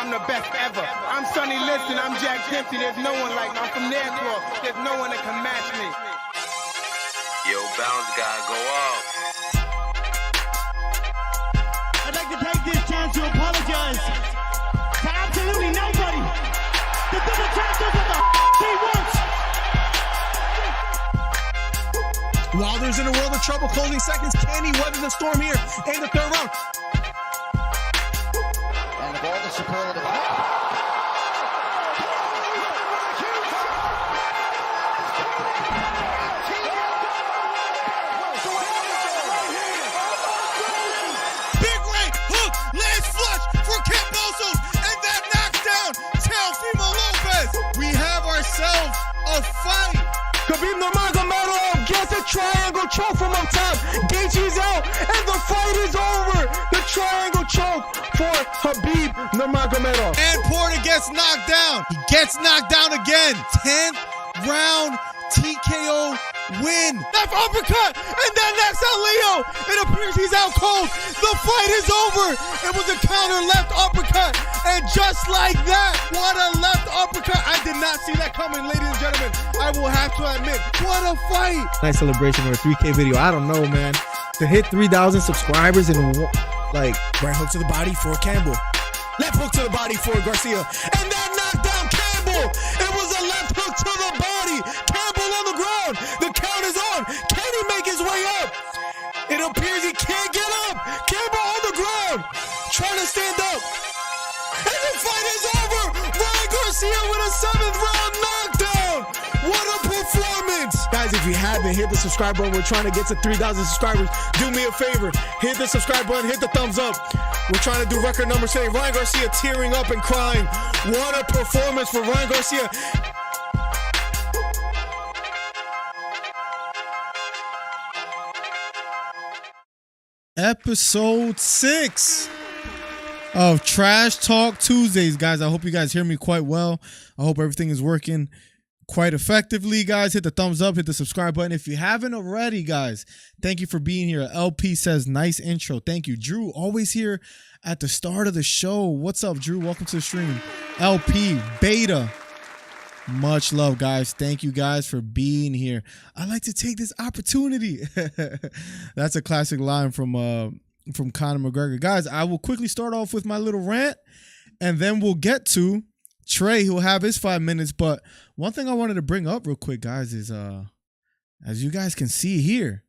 I'm the best ever. I'm Sonny Liston, I'm Jack Dempsey. There's no one like me. I'm from Nairclaw. There's no one that can match me. Yo, bounce guy, go off. I'd like to take this chance to apologize to absolutely nobody. The double champ does what the he wants. Wilder's in a world of trouble, closing seconds. Can he weather the storm here in the third round? And the ball to superlative. Big right hook, lands flush for Barboza, and that knocks down Teofimo Lopez. We have ourselves a fight. Khabib Nurmagomedov gets a triangle choke from up top. Gaethje's out, and the fight is over. The triangle choke for Khabib Nurmagomedov. And Porter gets knocked down. He gets knocked down again. 10th round TKO win. Left uppercut, and then knocks out Leo. It appears he's out cold. The fight is over. It was a counter left uppercut, and just like that, what a left uppercut. I did not see that coming, ladies and gentlemen. I will have to admit, what a fight. Nice celebration for a 3K video. I don't know, man. To hit 3,000 subscribers and like Right hook to the body for Campbell. Left hook to the body for Garcia. And that knocked down Campbell. It was a left hook to the body. Campbell on the ground. The count is on. Can he make his way up? It appears he can't get up. Campbell on the ground. Trying to stand up. And the fight is over. Ryan Garcia with a 7th round knockdown. What a performance. Guys, if you haven't, hit the subscribe button. We're trying to get to 3,000 subscribers. Do me a favor. Hit the subscribe button. Hit the thumbs up. We're trying to do record number 7. Ryan Garcia tearing up and crying. What a performance for Ryan Garcia. Episode 6 of Trash Talk Tuesdays, guys. I hope you guys hear me quite well. I hope everything is working quite effectively, guys. Hit the thumbs up, hit the subscribe button. If you haven't already, guys, thank you for being here. LP says, nice intro. Thank you. Drew, always here at the start of the show. What's up, Drew? Welcome to the stream. LP, Beta. Much love, guys. Thank you guys for being here. I'd like to take this opportunity. That's a classic line from Conor McGregor. Guys, I will quickly start off with my little rant, and then we'll get to Trey, who'll have his 5 minutes. But one thing I wanted to bring up real quick, guys, is as you guys can see here,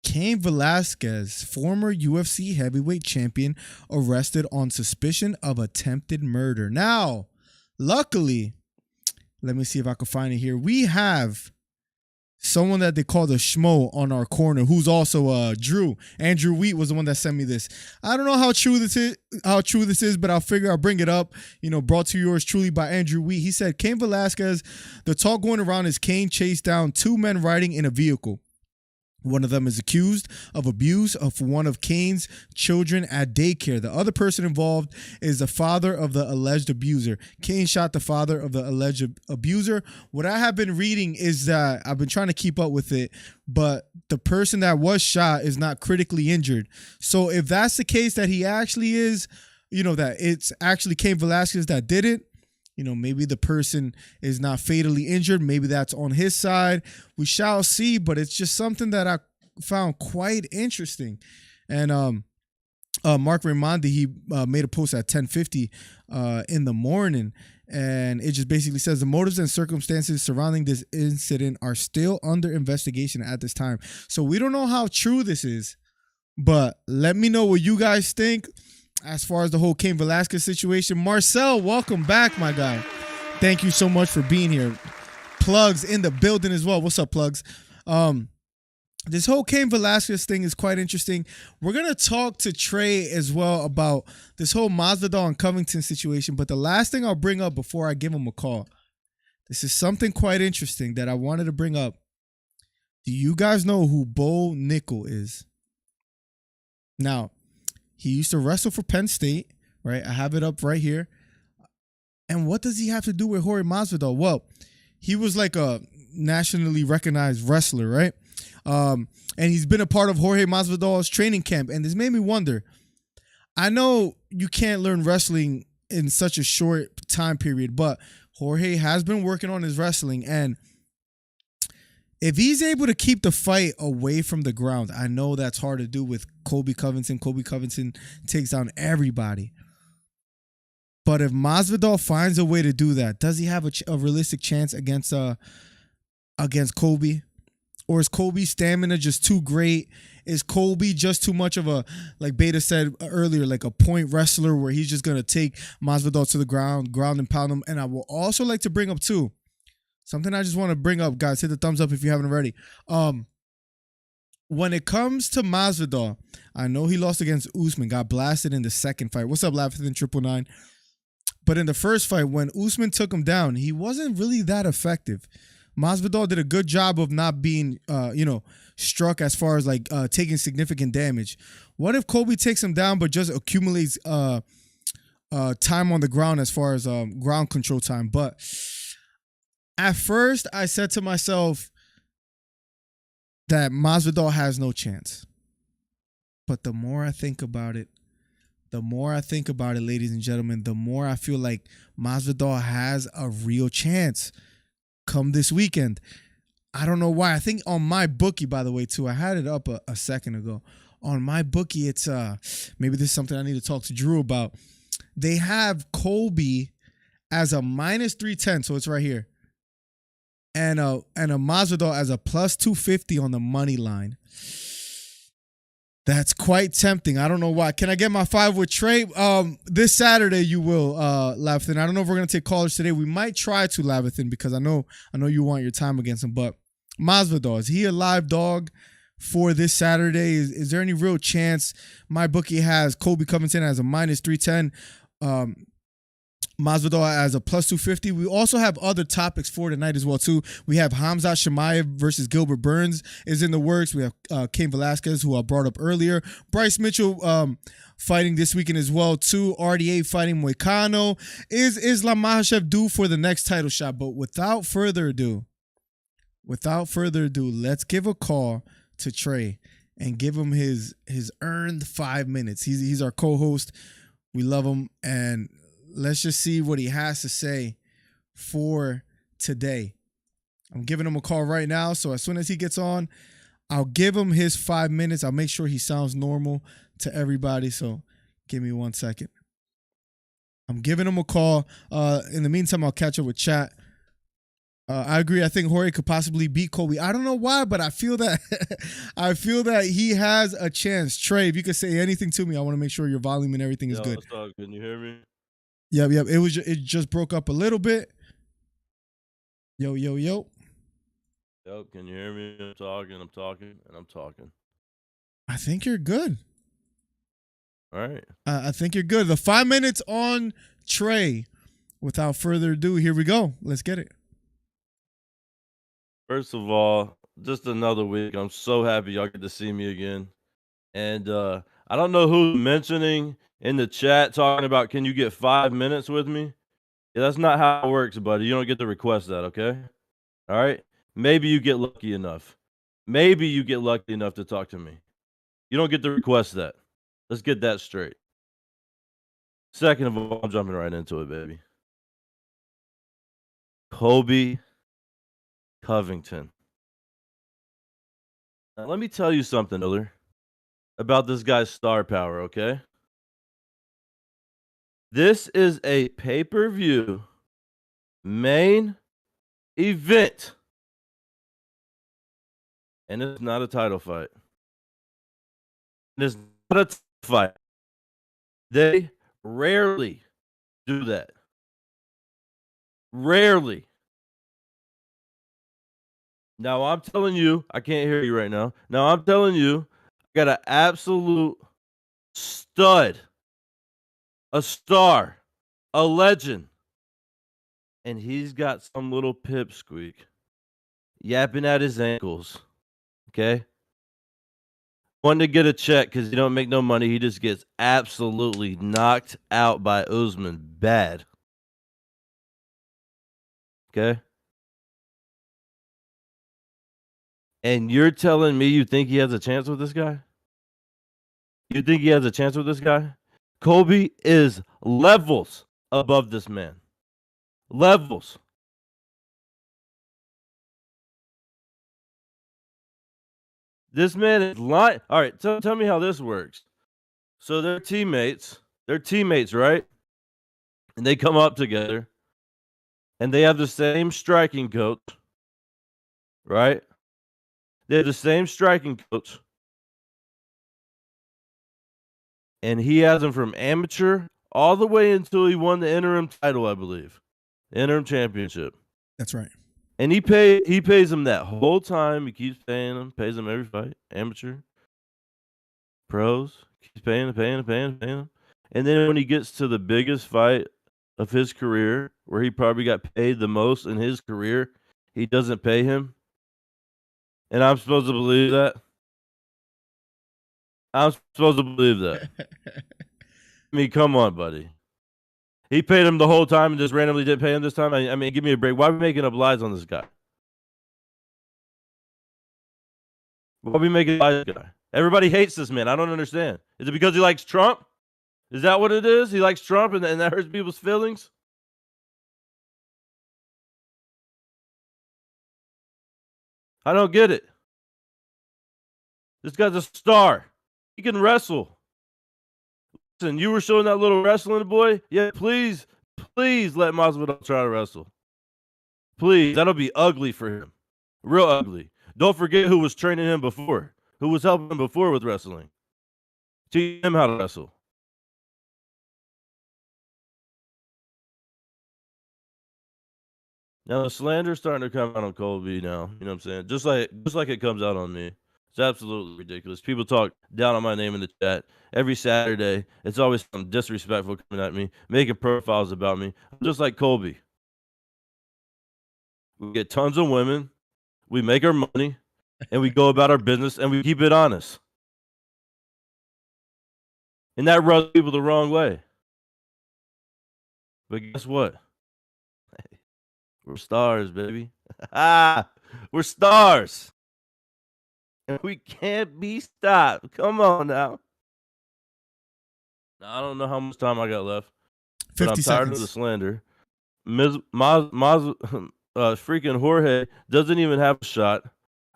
Cain Velasquez, former UFC heavyweight champion, arrested on suspicion of attempted murder. Now, luckily, let me see if I can find it here. We have someone that they call the Schmo on our corner, who's also Drew. Andrew Wheat was the one that sent me this. I don't know how true this is, but I'll figure I'll bring it up. You know, brought to yours truly by Andrew Wheat. He said, Cain Velasquez, the talk going around is Cain chased down 2 men riding in a vehicle. One of them is accused of abuse of one of Cain's children at daycare. The other person involved is the father of the alleged abuser. Cain shot the father of the alleged abuser. What I have been reading is that I've been trying to keep up with it, but the person that was shot is not critically injured. So if that's the case, that he actually is, you know, that it's actually Cain Velasquez that did it, you know, maybe the person is not fatally injured. Maybe that's on his side. We shall see, but it's just something that I found quite interesting. And Mark Raimondi, he made a post at 10:50 in the morning, and it just basically says the motives and circumstances surrounding this incident are still under investigation at this time. So we don't know how true this is, but let me know what you guys think as far as the whole Cain Velasquez situation. Marcel, welcome back, my guy. Thank you so much for being here. Plugs in the building as well. What's up, Plugs? This whole Cain Velasquez thing is quite interesting. We're going to talk to Trey as well about this whole Masvidal and Covington situation. But the last thing I'll bring up before I give him a call, this is something quite interesting that I wanted to bring up. Do you guys know who Bo Nickel is? Now, he used to wrestle for Penn State, right? I have it up right here. And what does he have to do with Jorge Masvidal? Well, he was like a nationally recognized wrestler, right? And he's been a part of Jorge Masvidal's training camp. And this made me wonder, I know you can't learn wrestling in such a short time period, but Jorge has been working on his wrestling, and if he's able to keep the fight away from the ground, I know that's hard to do with Colby Covington. Colby Covington takes down everybody. But if Masvidal finds a way to do that, does he have a realistic chance against Colby? Or is Colby's stamina just too great? Is Colby just too much of a, like Beta said earlier, like a point wrestler where he's just going to take Masvidal to the ground and pound him? And I will also like to bring up too, something I just want to bring up, guys. Hit the thumbs up if you haven't already. When it comes to Masvidal, I know he lost against Usman, got blasted in the second fight. What's up, Laughing 999? But in the first fight, when Usman took him down, he wasn't really that effective. Masvidal did a good job of not being, struck as far as like taking significant damage. What if Colby takes him down but just accumulates time on the ground as far as ground control time? But at first, I said to myself that Masvidal has no chance. But the more I think about it, ladies and gentlemen, the more I feel like Masvidal has a real chance come this weekend. I don't know why. I think on my bookie, by the way, too, I had it up a second ago. On my bookie, it's maybe this is something I need to talk to Drew about. They have Colby as a minus 310, so it's right here, and a Masvidal as a plus 250 on the money line. That's quite tempting. I don't know why. Can I get my 5 with Trey? This Saturday you will, Lavathan. I don't know if we're gonna take callers today. We might try to, Lavathan, because I know you want your time against him. But Masvidal, is he a live dog for this Saturday? Is there any real chance? My bookie has Colby Covington as a minus 310. Masvidal as a plus 250. We also have other topics for tonight as well too. We have Khamzat Chimaev versus Gilbert Burns is in the works. We have Cain Velasquez, who I brought up earlier. Bryce Mitchell fighting this weekend as well too. RDA fighting Moicano. Is Islam Makhachev due for the next title shot? But without further ado, let's give a call to Trey and give him his earned 5 minutes. He's our co-host. We love him, and let's just see what he has to say for today. I'm giving him a call right now, so as soon as he gets on, I'll give him his 5 minutes. I'll make sure he sounds normal to everybody, so give me 1 second. I'm giving him a call. In the meantime, I'll catch up with chat. I agree. I think Jorge could possibly beat Colby. I don't know why, but I feel that he has a chance. Trey, if you could say anything to me, I want to make sure your volume and everything is good. Can you hear me? Yep. It just broke up a little bit. Yo. Yep, can you hear me? I'm talking. I think you're good. All right. I think you're good. The 5 minutes on Trey. Without further ado, here we go. Let's get it. First of all, just another week. I'm so happy y'all get to see me again. And I don't know who's mentioning in the chat talking about, can you get 5 minutes with me? Yeah, that's not how it works, buddy. You don't get to request that, okay? All right? Maybe you get lucky enough. To talk to me. You don't get to request that. Let's get that straight. Second of all, I'm jumping right into it, baby. Colby Covington. Now, let me tell you something, Miller, about this guy's star power, okay? This is a pay-per-view main event. And it's not a title fight. It's not a title fight. They rarely do that. Rarely. Now, I'm telling you, I can't hear you right now. Now, I'm telling you, I got an absolute stud. A star, a legend, and he's got some little pipsqueak yapping at his ankles, okay? Wanting to get a check because he don't make no money. He just gets absolutely knocked out by Usman bad, okay? And you're telling me you think he has a chance with this guy? You think he has a chance with this guy? Colby is levels above this man. Levels. This man is lying. All right, tell me how this works. So they're teammates. They're teammates, right? And they come up together. And they have the same striking coach. Right? They have the same striking coach. And he has him from amateur all the way until he won the interim title, I believe. The interim championship. That's right. And he pays him that whole time. He keeps paying him, pays him every fight. Amateur, pros, keeps paying him. And then when he gets to the biggest fight of his career, where he probably got paid the most in his career, he doesn't pay him. And I'm supposed to believe that? I'm supposed to believe that. I mean, come on, buddy. He paid him the whole time and just randomly didn't pay him this time? I mean, give me a break. Why are we making up lies on this guy? Why are we making lies on this guy? Everybody hates this man. I don't understand. Is it because he likes Trump? Is that what it is? He likes Trump and that hurts people's feelings? I don't get it. This guy's a star. He can wrestle. Listen, you were showing that little wrestling boy? Yeah, please let Masvidal try to wrestle. Please. That'll be ugly for him. Real ugly. Don't forget who was training him before. Who was helping him before with wrestling. Teach him how to wrestle. Now the slander's starting to come out on Colby now. You know what I'm saying? Just like it comes out on me. It's absolutely ridiculous. People talk down on my name in the chat every Saturday. It's always something disrespectful coming at me, making profiles about me. I'm just like Colby. We get tons of women, we make our money, and we go about our business, and we keep it honest. And that rubs people the wrong way. But guess what? Hey, we're stars, baby. We're stars. And we can't be stopped. Come on now. I don't know how much time I got left. 50 but I'm tired seconds. of the slander. Freaking Jorge doesn't even have a shot.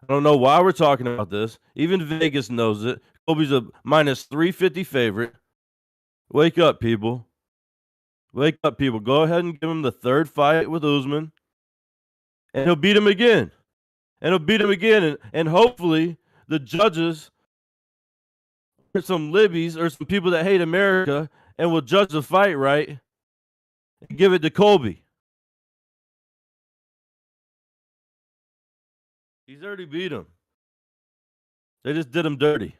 I don't know why we're talking about this. Even Vegas knows it. Colby's a minus 350 favorite. Wake up, people. Wake up, people. Go ahead and give him the third fight with Usman. And he'll beat him again. And hopefully the judges are some libbies or some people that hate America and will judge the fight right and give it to Colby. He's already beat him. They just did him dirty.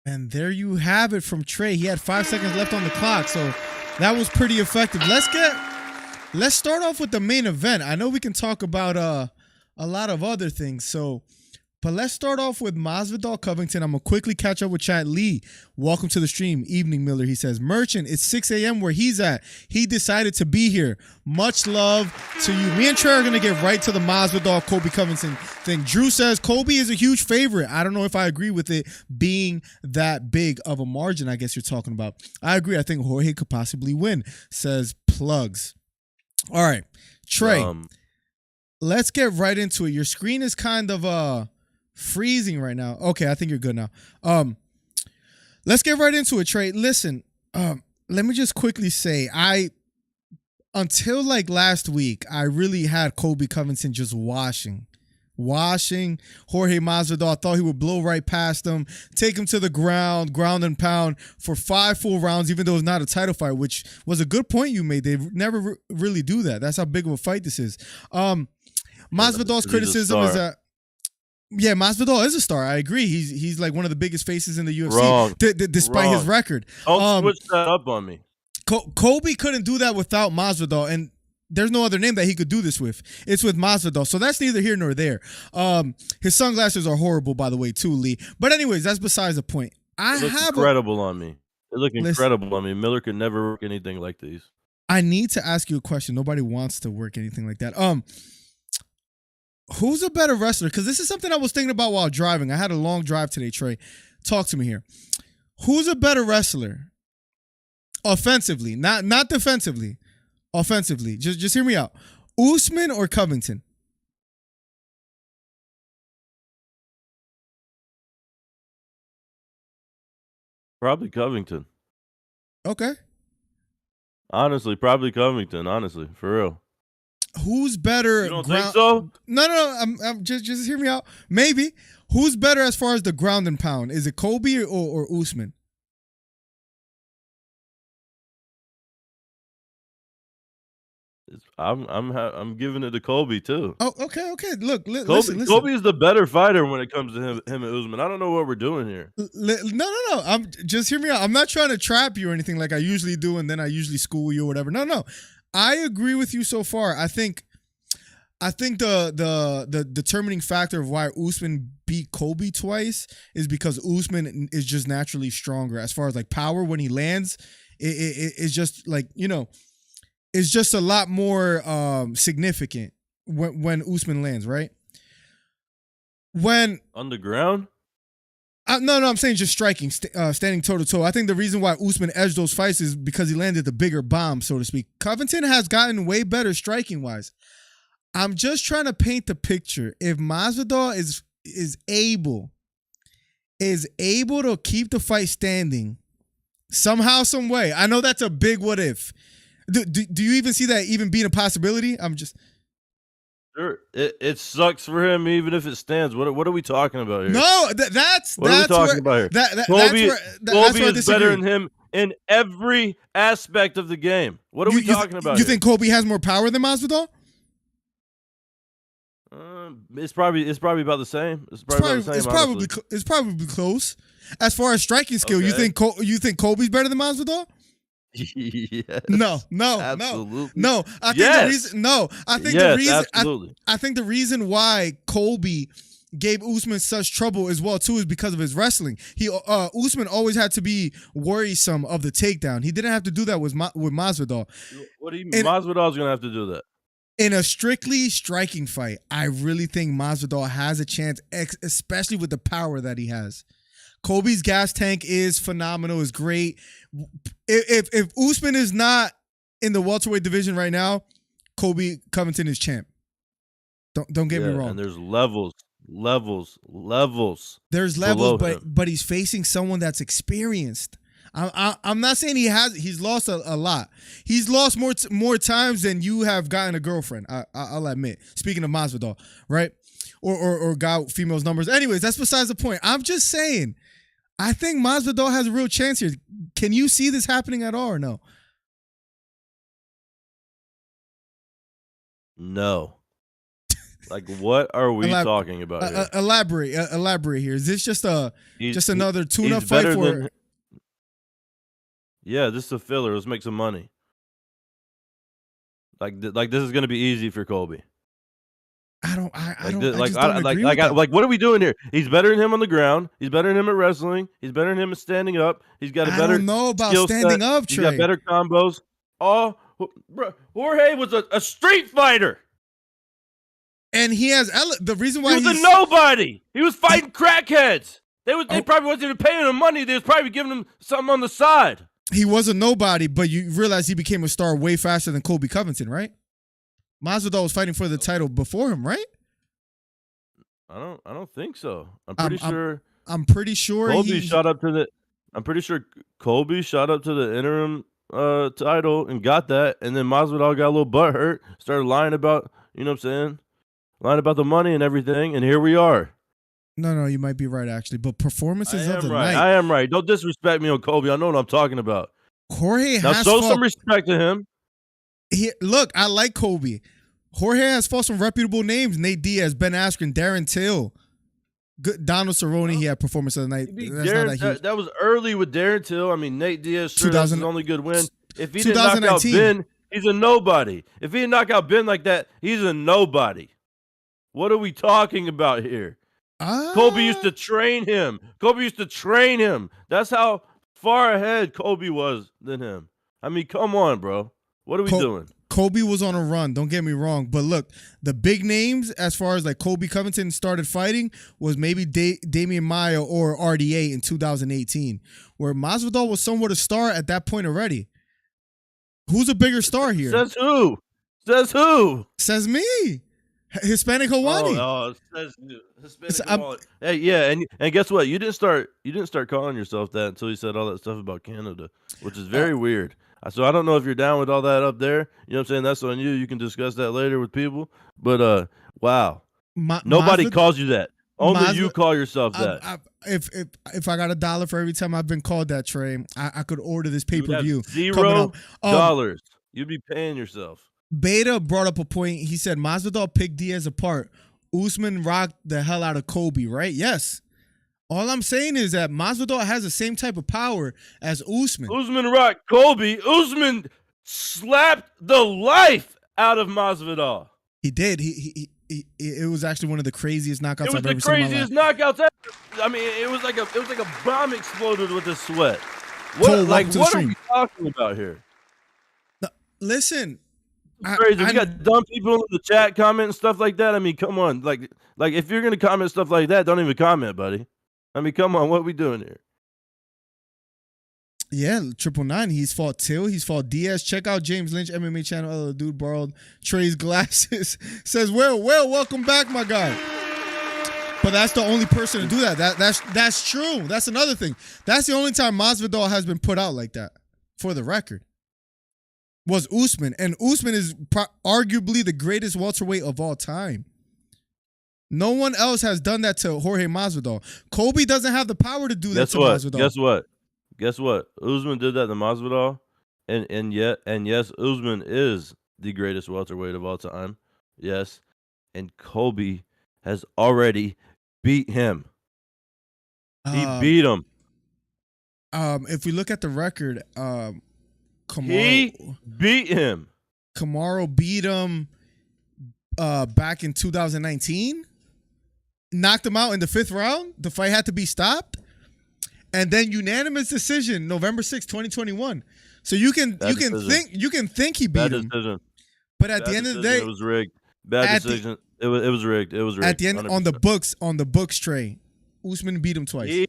And there you have it from Trey. He had 5 seconds left on the clock, so that was pretty effective. Let's start off with the main event. I know we can talk about a lot of other things, but let's start off with Masvidal Covington. I'm gonna quickly catch up with Chat. Lee, welcome to the stream. Evening Miller, he says. Merchant, it's 6 a.m. where he's at. He decided to be here. Much love to you. Me and Trey are gonna get right to the Masvidal Colby Covington thing. Drew says Colby is a huge favorite. I don't know if I agree with it being that big of a margin. I guess you're talking about. I agree. I think Jorge could possibly win. Says Plugs. All right, Trey. Let's get right into it. Your screen is kind of freezing right now. Okay, I think you're good now. Let's get right into it, Trey. Listen, let me just quickly say, until like last week, I really had Colby Covington just washing Jorge Masvidal. I thought he would blow right past him, take him to the ground and pound for 5 full rounds, even though it's not a title fight, which was a good point you made. They never really do that. That's how big of a fight this is. Masvidal's criticism is that, yeah, Masvidal is a star. I agree. He's like one of the biggest faces in the UFC, Wrong. Despite his record. Don't switch that up on me. Colby couldn't do that without Masvidal, and there's no other name that he could do this with. It's with Masvidal. So that's neither here nor there. His sunglasses are horrible, by the way, too, Lee. But anyways, that's besides the point. They look incredible on me. They look incredible on me. Miller could never work anything like these. I need to ask you a question. Nobody wants to work anything like that. Who's a better wrestler? Because this is something I was thinking about while driving. I had a long drive today, Trey. Talk to me here. Who's a better wrestler? Offensively, not defensively. Offensively. Just hear me out. Usman or Covington? Probably Covington. Okay. Honestly, probably Covington. Honestly, for real. Who's better? You don't think so? No. I'm just hear me out. Maybe. Who's better as far as the ground and pound? Is it Colby or Usman? I'm giving it to Colby too. Oh, okay. Look, Colby, listen. Colby is the better fighter when it comes to him and Usman. I don't know what we're doing here. No. I'm just hear me out. I'm not trying to trap you or anything like I usually do, and then I usually school you or whatever. No. I agree with you so far. I think the determining factor of why Usman beat Colby twice is because Usman is just naturally stronger as far as like power when he lands. It's just like, you know, it's just a lot more significant when Usman lands, right? When on the ground? No, I'm saying just striking, standing toe to toe. I think the reason why Usman edged those fights is because he landed the bigger bomb, so to speak. Covington has gotten way better striking wise. I'm just trying to paint the picture. If Masvidal is able to keep the fight standing somehow, some way. I know that's a big what if. Do you even see that even being a possibility? I'm just sure. It sucks for him even if it stands. What are we talking about here? No, that's what are we talking about here? Colby is better than him in every aspect of the game. What are we talking about? You think Colby has more power than Masvidal? It's probably about the same. It's probably close. As far as striking skill, Okay. you think Colby's better than Masvidal? Yes. No. Absolutely. No. I think I think the reason why Colby gave Usman such trouble as well too is because of his wrestling. Usman always had to be worrisome of the takedown. He didn't have to do that with Masvidal. What do you mean? Masvidal's gonna have to do that. In a strictly striking fight, I really think Masvidal has a chance, especially with the power that he has. Colby's gas tank is phenomenal, is great. If Usman is not in the welterweight division right now, Covington is champ. Don't get me wrong. And there's levels. There's levels, but he's facing someone that's experienced. I'm not saying he's lost a lot. He's lost more times than you have gotten a girlfriend. I'll admit. Speaking of Masvidal, right? Or got females numbers. Anyways, that's besides the point. I'm just saying, I think Masvidal has a real chance here. Can you see this happening at all or no? No. Like, what are we talking about here? Elaborate here. Is this just another tune-up fight for? Yeah, this is a filler. Let's make some money. Like this is gonna be easy for Colby. I don't what are we doing here? He's better than him on the ground. He's better than him at wrestling. He's better than him at standing up. He's got a better. I don't know about standing up, Trey. He's got better combos. Oh, bro, Jorge was a street fighter, and he has the reason why he was a nobody. He was fighting crackheads. They probably wasn't even paying him money. They was probably giving him something on the side. He was a nobody, but you realize he became a star way faster than Colby Covington, right? Masvidal was fighting for the title before him, right? I don't think so. I'm pretty sure Colby shot up to the. I'm pretty sure Colby shot up to the interim title and got that, and then Masvidal got a little butt hurt, started lying about, you know what I'm saying, lying about the money and everything, and here we are. No, you might be right actually, but performances of the night. I am right. Don't disrespect me on Colby. I know what I'm talking about. Jorge now has show some respect to him. Look, I like Colby. Jorge has fought some reputable names: Nate Diaz, Ben Askren, Darren Till, Donald Cerrone. He had performance of the night. That was early with Darren Till. I mean, Nate Diaz that's his only good win. If he didn't knock out Ben, he's a nobody. If he didn't knock out Ben like that, he's a nobody. What are we talking about here? Colby used to train him. That's how far ahead Colby was than him. I mean, come on, bro. What are we doing? Colby was on a run. Don't get me wrong, but look, the big names as far as like Colby Covington started fighting was maybe Damian Maia or RDA in 2018, where Masvidal was somewhat a star at that point already. Who's a bigger star here? Says who? Says who? Says me. Hispanic Hawani. Oh, says Hispanic Hawani. Hey, yeah, and guess what? You didn't start calling yourself that until you said all that stuff about Canada, which is very weird. So I don't know if you're down with all that up there. You know what I'm saying? That's on you. You can discuss that later with people. But wow, nobody calls you that. Only you call yourself that. If I got $1 for every time I've been called that, Trey, I could order this pay-per-view. $0. You'd be paying yourself. Beta brought up a point. He said Masvidal picked Diaz apart. Usman rocked the hell out of Colby, right? Yes. All I'm saying is that Masvidal has the same type of power as Usman. Usman rocked Colby. Usman slapped the life out of Masvidal. He did. It was actually one of the craziest knockouts I've ever seen. It was the craziest knockouts ever. I mean, it was like a bomb exploded with his sweat. What are we talking about here? Listen. Crazy. We got dumb people in the chat commenting stuff like that. I mean, come on. Like if you're gonna comment stuff like that, don't even comment, buddy. I mean, come on. What are we doing here? Yeah, 999. He's fought Till. He's fought Diaz. Check out James Lynch MMA channel. Oh, the dude borrowed Trey's glasses. Says, well, welcome back, my guy. But that's the only person to do that. That's true. That's another thing. That's the only time Masvidal has been put out like that. For the record. Was Usman. And Usman is arguably the greatest welterweight of all time. No one else has done that to Jorge Masvidal. Colby doesn't have the power to do that to Masvidal. Guess what? Usman did that to Masvidal. And yes, Usman is the greatest welterweight of all time. Yes. And Colby has already beat him. He beat him. If we look at the record, he beat him. Kamaru beat him back in 2019. Knocked him out in the 5th round. The fight had to be stopped. And then unanimous decision, November 6, 2021. So you can think he beat him. Decision. But at the end of the day, it was rigged. Bad decision. It was rigged. It was rigged. At the end 100%. on the books, Trey, Usman beat him twice. He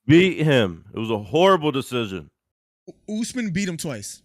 beat him. It was a horrible decision. Usman beat him twice.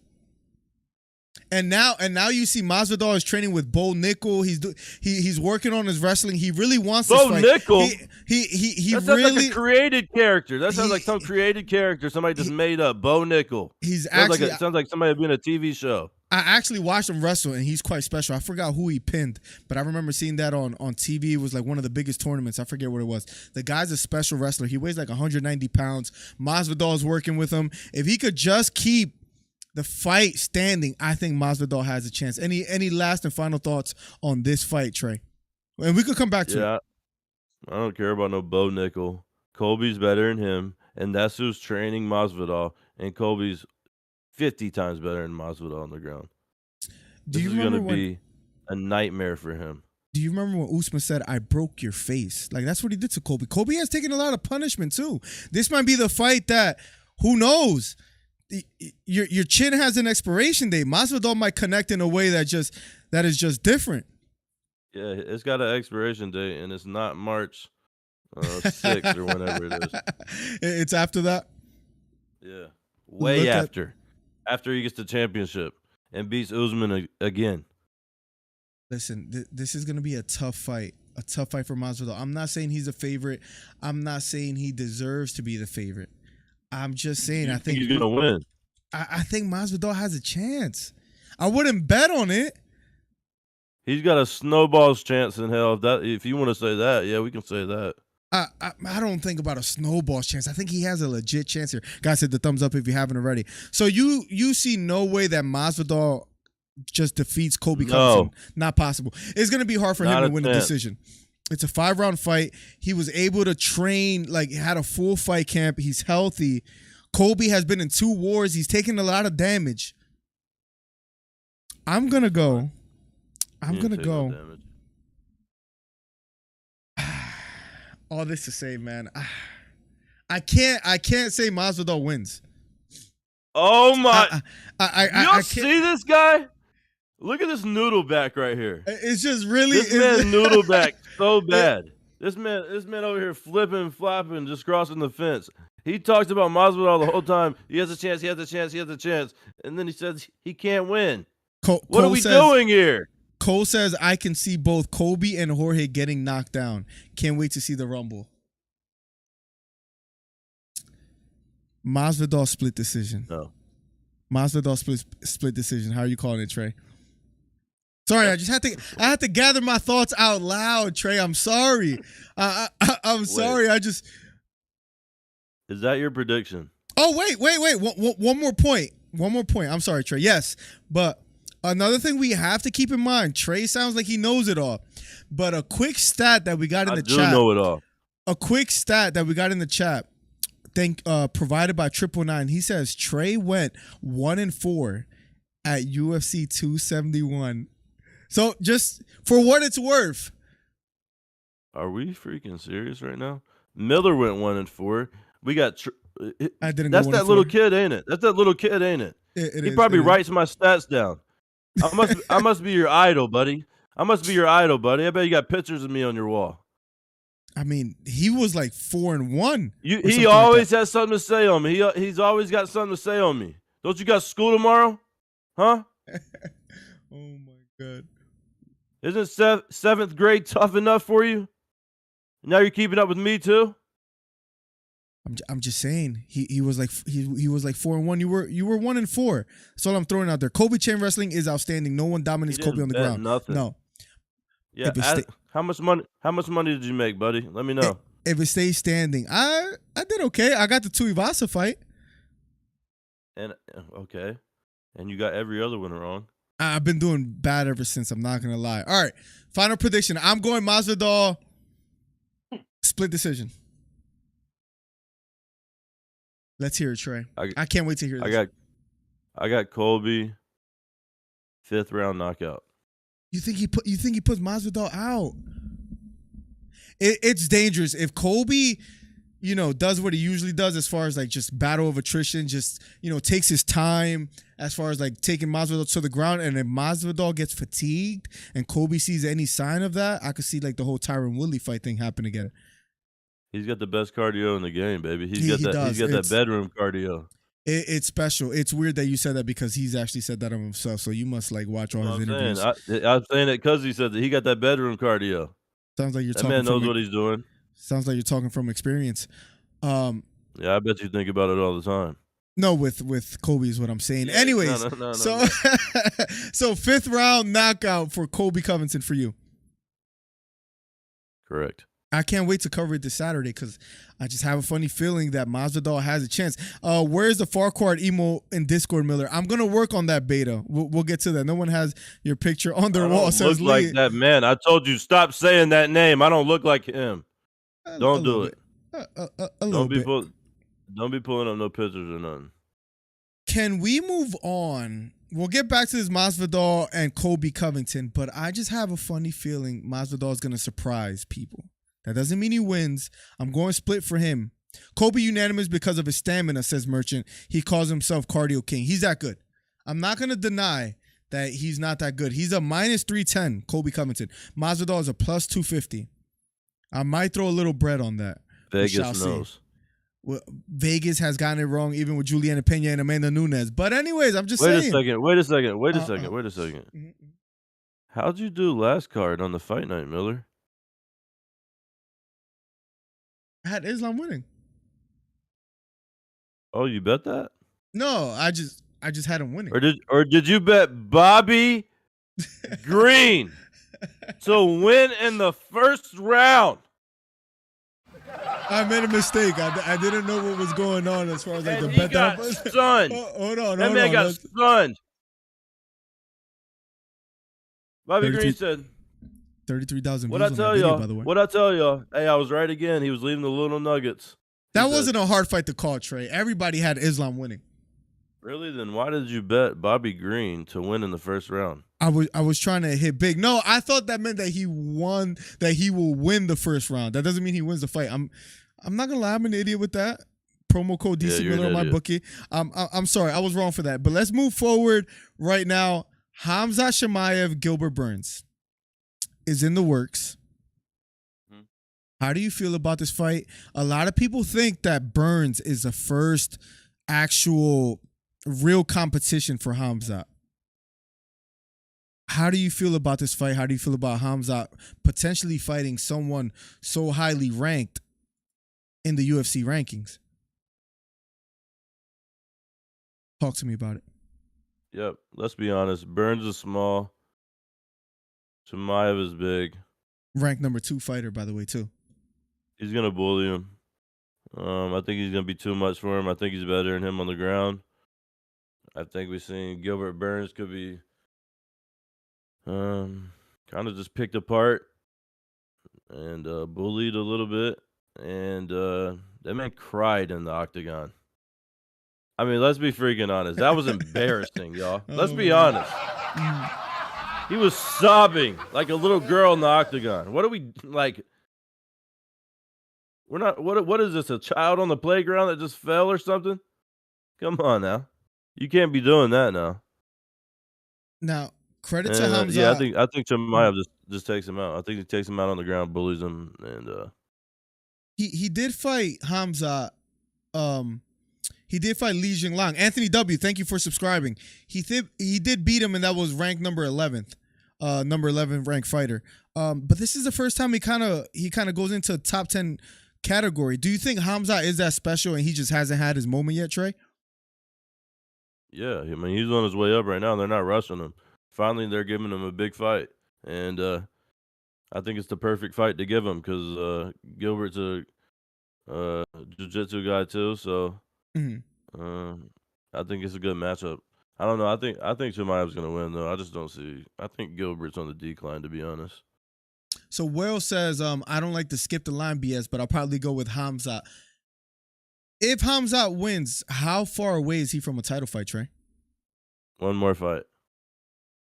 And now you see Masvidal is training with Bo Nickel. He's working on his wrestling. He really wants to fight. Bo Nickel? He that sounds like a created character. That sounds like some created character somebody just made up. Bo Nickel. Sounds like somebody being a TV show. I actually watched him wrestle, and he's quite special. I forgot who he pinned, but I remember seeing that on TV. It was like one of the biggest tournaments. I forget what it was. The guy's a special wrestler. He weighs like 190 pounds. Masvidal is working with him. If he could just keep the fight standing, I think Masvidal has a chance. Any last and final thoughts on this fight, Trey? And we could come back to it. I don't care about no Bo Nickel. Colby's better than him, and that's who's training Masvidal, and Colby's 50 times better than Masvidal on the ground. This is going to be a nightmare for him. Do you remember when Usman said, "I broke your face"? Like, that's what he did to Colby. Colby has taken a lot of punishment, too. This might be the fight that, who knows? Your chin has an expiration date. Masvidal might connect in a way that is just different. Yeah, it's got an expiration date, and it's not March 6th or whenever it is. It's after that? Yeah. Way after. After he gets the championship and beats Usman again. Listen, this is going to be a tough fight. A tough fight for Masvidal. I'm not saying he's a favorite. I'm not saying he deserves to be the favorite. I'm just saying I think he's going to win. I think Masvidal has a chance. I wouldn't bet on it. He's got a snowball's chance in hell. If you want to say that, yeah, we can say that. I don't think about a snowball's chance. I think he has a legit chance here. Guys, hit the thumbs up if you haven't already. So you see no way that Masvidal just defeats Colby Covington. Not possible. It's going to be hard for him to win the decision. It's a 5-round fight. He was able to train, had a full fight camp. He's healthy. Colby has been in 2 wars. He's taken a lot of damage. I'm going to go. All this to say, man. I can't say Masvidal wins. Oh my! You don't see this guy? Look at this noodle back right here. It's just really This man noodle back so bad. This man over here flipping, flopping, just crossing the fence. He talks about Masvidal the whole time. He has a chance. He has a chance. He has a chance. And then he says he can't win. What are we doing here? Cole says, I can see both Colby and Jorge getting knocked down. Can't wait to see the Rumble. Masvidal split decision. No. Masvidal split decision. How are you calling it, Trey? Sorry, I had to gather my thoughts out loud, Trey. I'm sorry. I'm sorry. Is that your prediction? Oh, wait. One more point. I'm sorry, Trey. Yes, but another thing we have to keep in mind, Trey sounds like he knows it all, but a quick stat that we got in the chat. I do know it all. A quick stat that we got in the chat, provided by 999. He says Trey went 1-4 at UFC 271. So just for what it's worth. Are we freaking serious right now? Miller went 1-4. We got. That's that little kid, ain't it? That's that little kid, ain't it? He probably writes my stats down. I must be your idol, buddy. I bet you got pictures of me on your wall. I mean, he was like 4-1. He always has something to say on me. He's always got something to say on me. Don't you got school tomorrow? Huh? Oh my God. Isn't seventh grade tough enough for you? Now you're keeping up with me too? I'm just saying he was like 4-1. You were 1-4. That's all I'm throwing out there. Kobe chain wrestling is outstanding. No one dominates Kobe on the ground. Nothing. No. Yeah. How much money did you make, buddy? Let me know. If it stays standing, I did okay. I got the Tuivasa fight. And okay, and you got every other one wrong. I've been doing bad ever since. I'm not gonna lie. All right, final prediction. I'm going Masvidal split decision. Let's hear it, Trey. I can't wait to hear this. I got Colby 5th round knockout. You think he puts Masvidal out? It's dangerous if Colby, does what he usually does as far as like just battle of attrition, just takes his time as far as like taking Masvidal to the ground, and if Masvidal gets fatigued and Colby sees any sign of that, I could see like the whole Tyron Woodley fight thing happen again. He's got the best cardio in the game, baby. He's got that bedroom cardio. It's special. It's weird that you said that because he's actually said that of himself. So you must like watch all his interviews. I'm saying it because he said that he got that bedroom cardio. Sounds like you're talking. That man knows what he's doing. Sounds like you're talking from experience. Yeah, I bet you think about it all the time. No, with Colby is what I'm saying. Yeah, anyways, no. So 5th round knockout for Colby Covington for you. Correct. I can't wait to cover it this Saturday because I just have a funny feeling that Masvidal has a chance. Where's the Farquhar emo in Discord, Miller? I'm gonna work on that beta. We'll get to that. No one has your picture on their wall. Look like that man. I told you stop saying that name. I don't look like him. Don't do it. Don't be pulling up no pictures or nothing. Can we move on? We'll get back to this Masvidal and Colby Covington, but I just have a funny feeling Masvidal is gonna surprise people. That doesn't mean he wins. I'm going split for him. Colby unanimous because of his stamina, says Merchant. He calls himself Cardio King. He's that good. I'm not going to deny that he's not that good. He's a -310, Colby Covington. Masvidal is a +250. I might throw a little bread on that. Vegas knows. Well, Vegas has gotten it wrong even with Juliana Pena and Amanda Nunes. But anyways, I'm just saying. Wait a second. How'd you do last card on the fight night, Miller? I had Islam winning. Oh, you bet that? No, I just had him winning. Or did you bet Bobby Green to win in the first round? I made a mistake. I didn't know what was going on as far as like the bet that I stunned. Hold on. That man got stunned. Bobby Green said 33,000 views What I on tell that video, y'all? by the way. What I tell y'all? Hey, I was right again. He was leaving the little nuggets. That wasn't a hard fight to call, Trey. Everybody had Islam winning. Really? Then why did you bet Bobby Green to win in the first round? I was trying to hit big. No, I thought that meant that he won, that he will win the first round. That doesn't mean he wins the fight. I'm not gonna lie, I'm an idiot with that. Promo code DC Miller on my bookie. I'm sorry, I was wrong for that. But let's move forward right now. Khamzat Chimaev, Gilbert Burns is in the works. Mhm. How do you feel about this fight? A lot of people think that Burns is the first actual real competition for Khamzat. How do you feel about this fight? How do you feel about Khamzat potentially fighting someone so highly ranked in the UFC rankings? Talk to me about it. Yep. Let's be honest. Burns is small. Chimaev is big. Ranked number 2 fighter, by the way, too. He's gonna bully him. I think he's gonna be too much for him. I think he's better than him on the ground. I think we've seen Gilbert Burns could be kind of just picked apart and bullied a little bit. And that man cried in the octagon. I mean, let's be freaking honest. That was embarrassing, y'all. Let's be honest. He was sobbing like a little girl in the octagon. What are we like? We're not. What is this? A child on the playground that just fell or something? Come on now. You can't be doing that now. Now, credit to And, Khamzat. yeah, I think Chimaev just takes him out. I think he takes him out on the ground, bullies him, and He did fight Khamzat. He did fight Li Jingliang. Anthony W, thank you for subscribing. He did beat him, and that was ranked number 11th, number 11 ranked fighter. But this is the first time he kind of goes into top 10 category. Do you think Khamzat is that special, and he just hasn't had his moment yet, Trey? yeah, I mean he's on his way up right now. They're not rushing him. Finally, they're giving him a big fight, and I think it's the perfect fight to give him because Gilbert's a jiu-jitsu guy too, so. I think it's a good matchup. I don't know. I think Chimaev's gonna win though. I just don't see. I think Gilbert's on the decline, to be honest. So Will says, I don't like to skip the line BS, but I'll probably go with Khamzat. If Khamzat wins, how far away is he from a title fight, Trey? One more fight.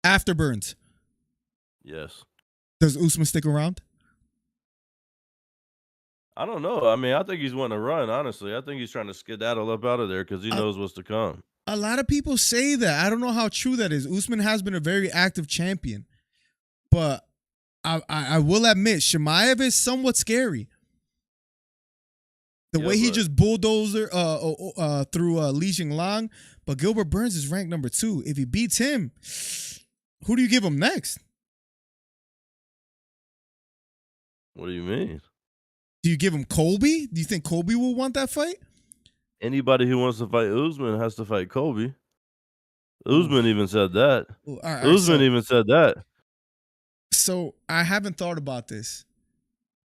After Burns, Yes. does Usman stick around? I don't know. I mean, I think he's wanting to run. Honestly, I think he's trying to skedaddle up out of there because he knows what's to come. A lot of people say that. I don't know how true that is. Usman has been a very active champion, but I will admit Chimaev is somewhat scary. The way he just bulldozer through Li Jingliang, but Gilbert Burns is ranked number 2. If he beats him, who do you give him next? What do you mean? Do you give him Colby? Do you think Colby will want that fight? Anybody who wants to fight Usman has to fight Colby. Usman even said that. All right, Usman even said that. So I haven't thought about this.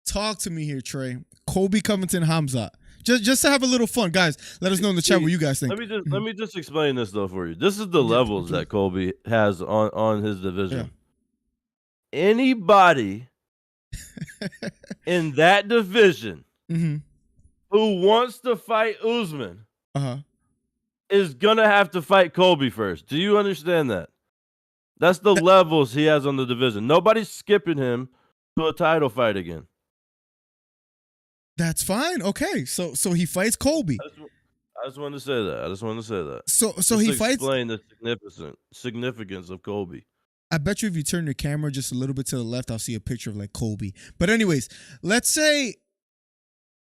Talk to me here, Trey. Colby, Covington, Khamzat. Just to have a little fun, guys. Let us know in the chat what you guys think. Let me just explain this though for you. This is the levels that Colby has on his division. Yeah. Anybody in that division who wants to fight Usman is gonna have to fight Colby first. Do you understand that? That's the levels he has on the division. Nobody's skipping him to a title fight again. That's fine. Okay, so he fights Colby. I just wanted to say that. So Just he to fights. Explain the significance of Colby. I bet you if you turn your camera just a little bit to the left, I'll see a picture of like Colby. But anyways, let's say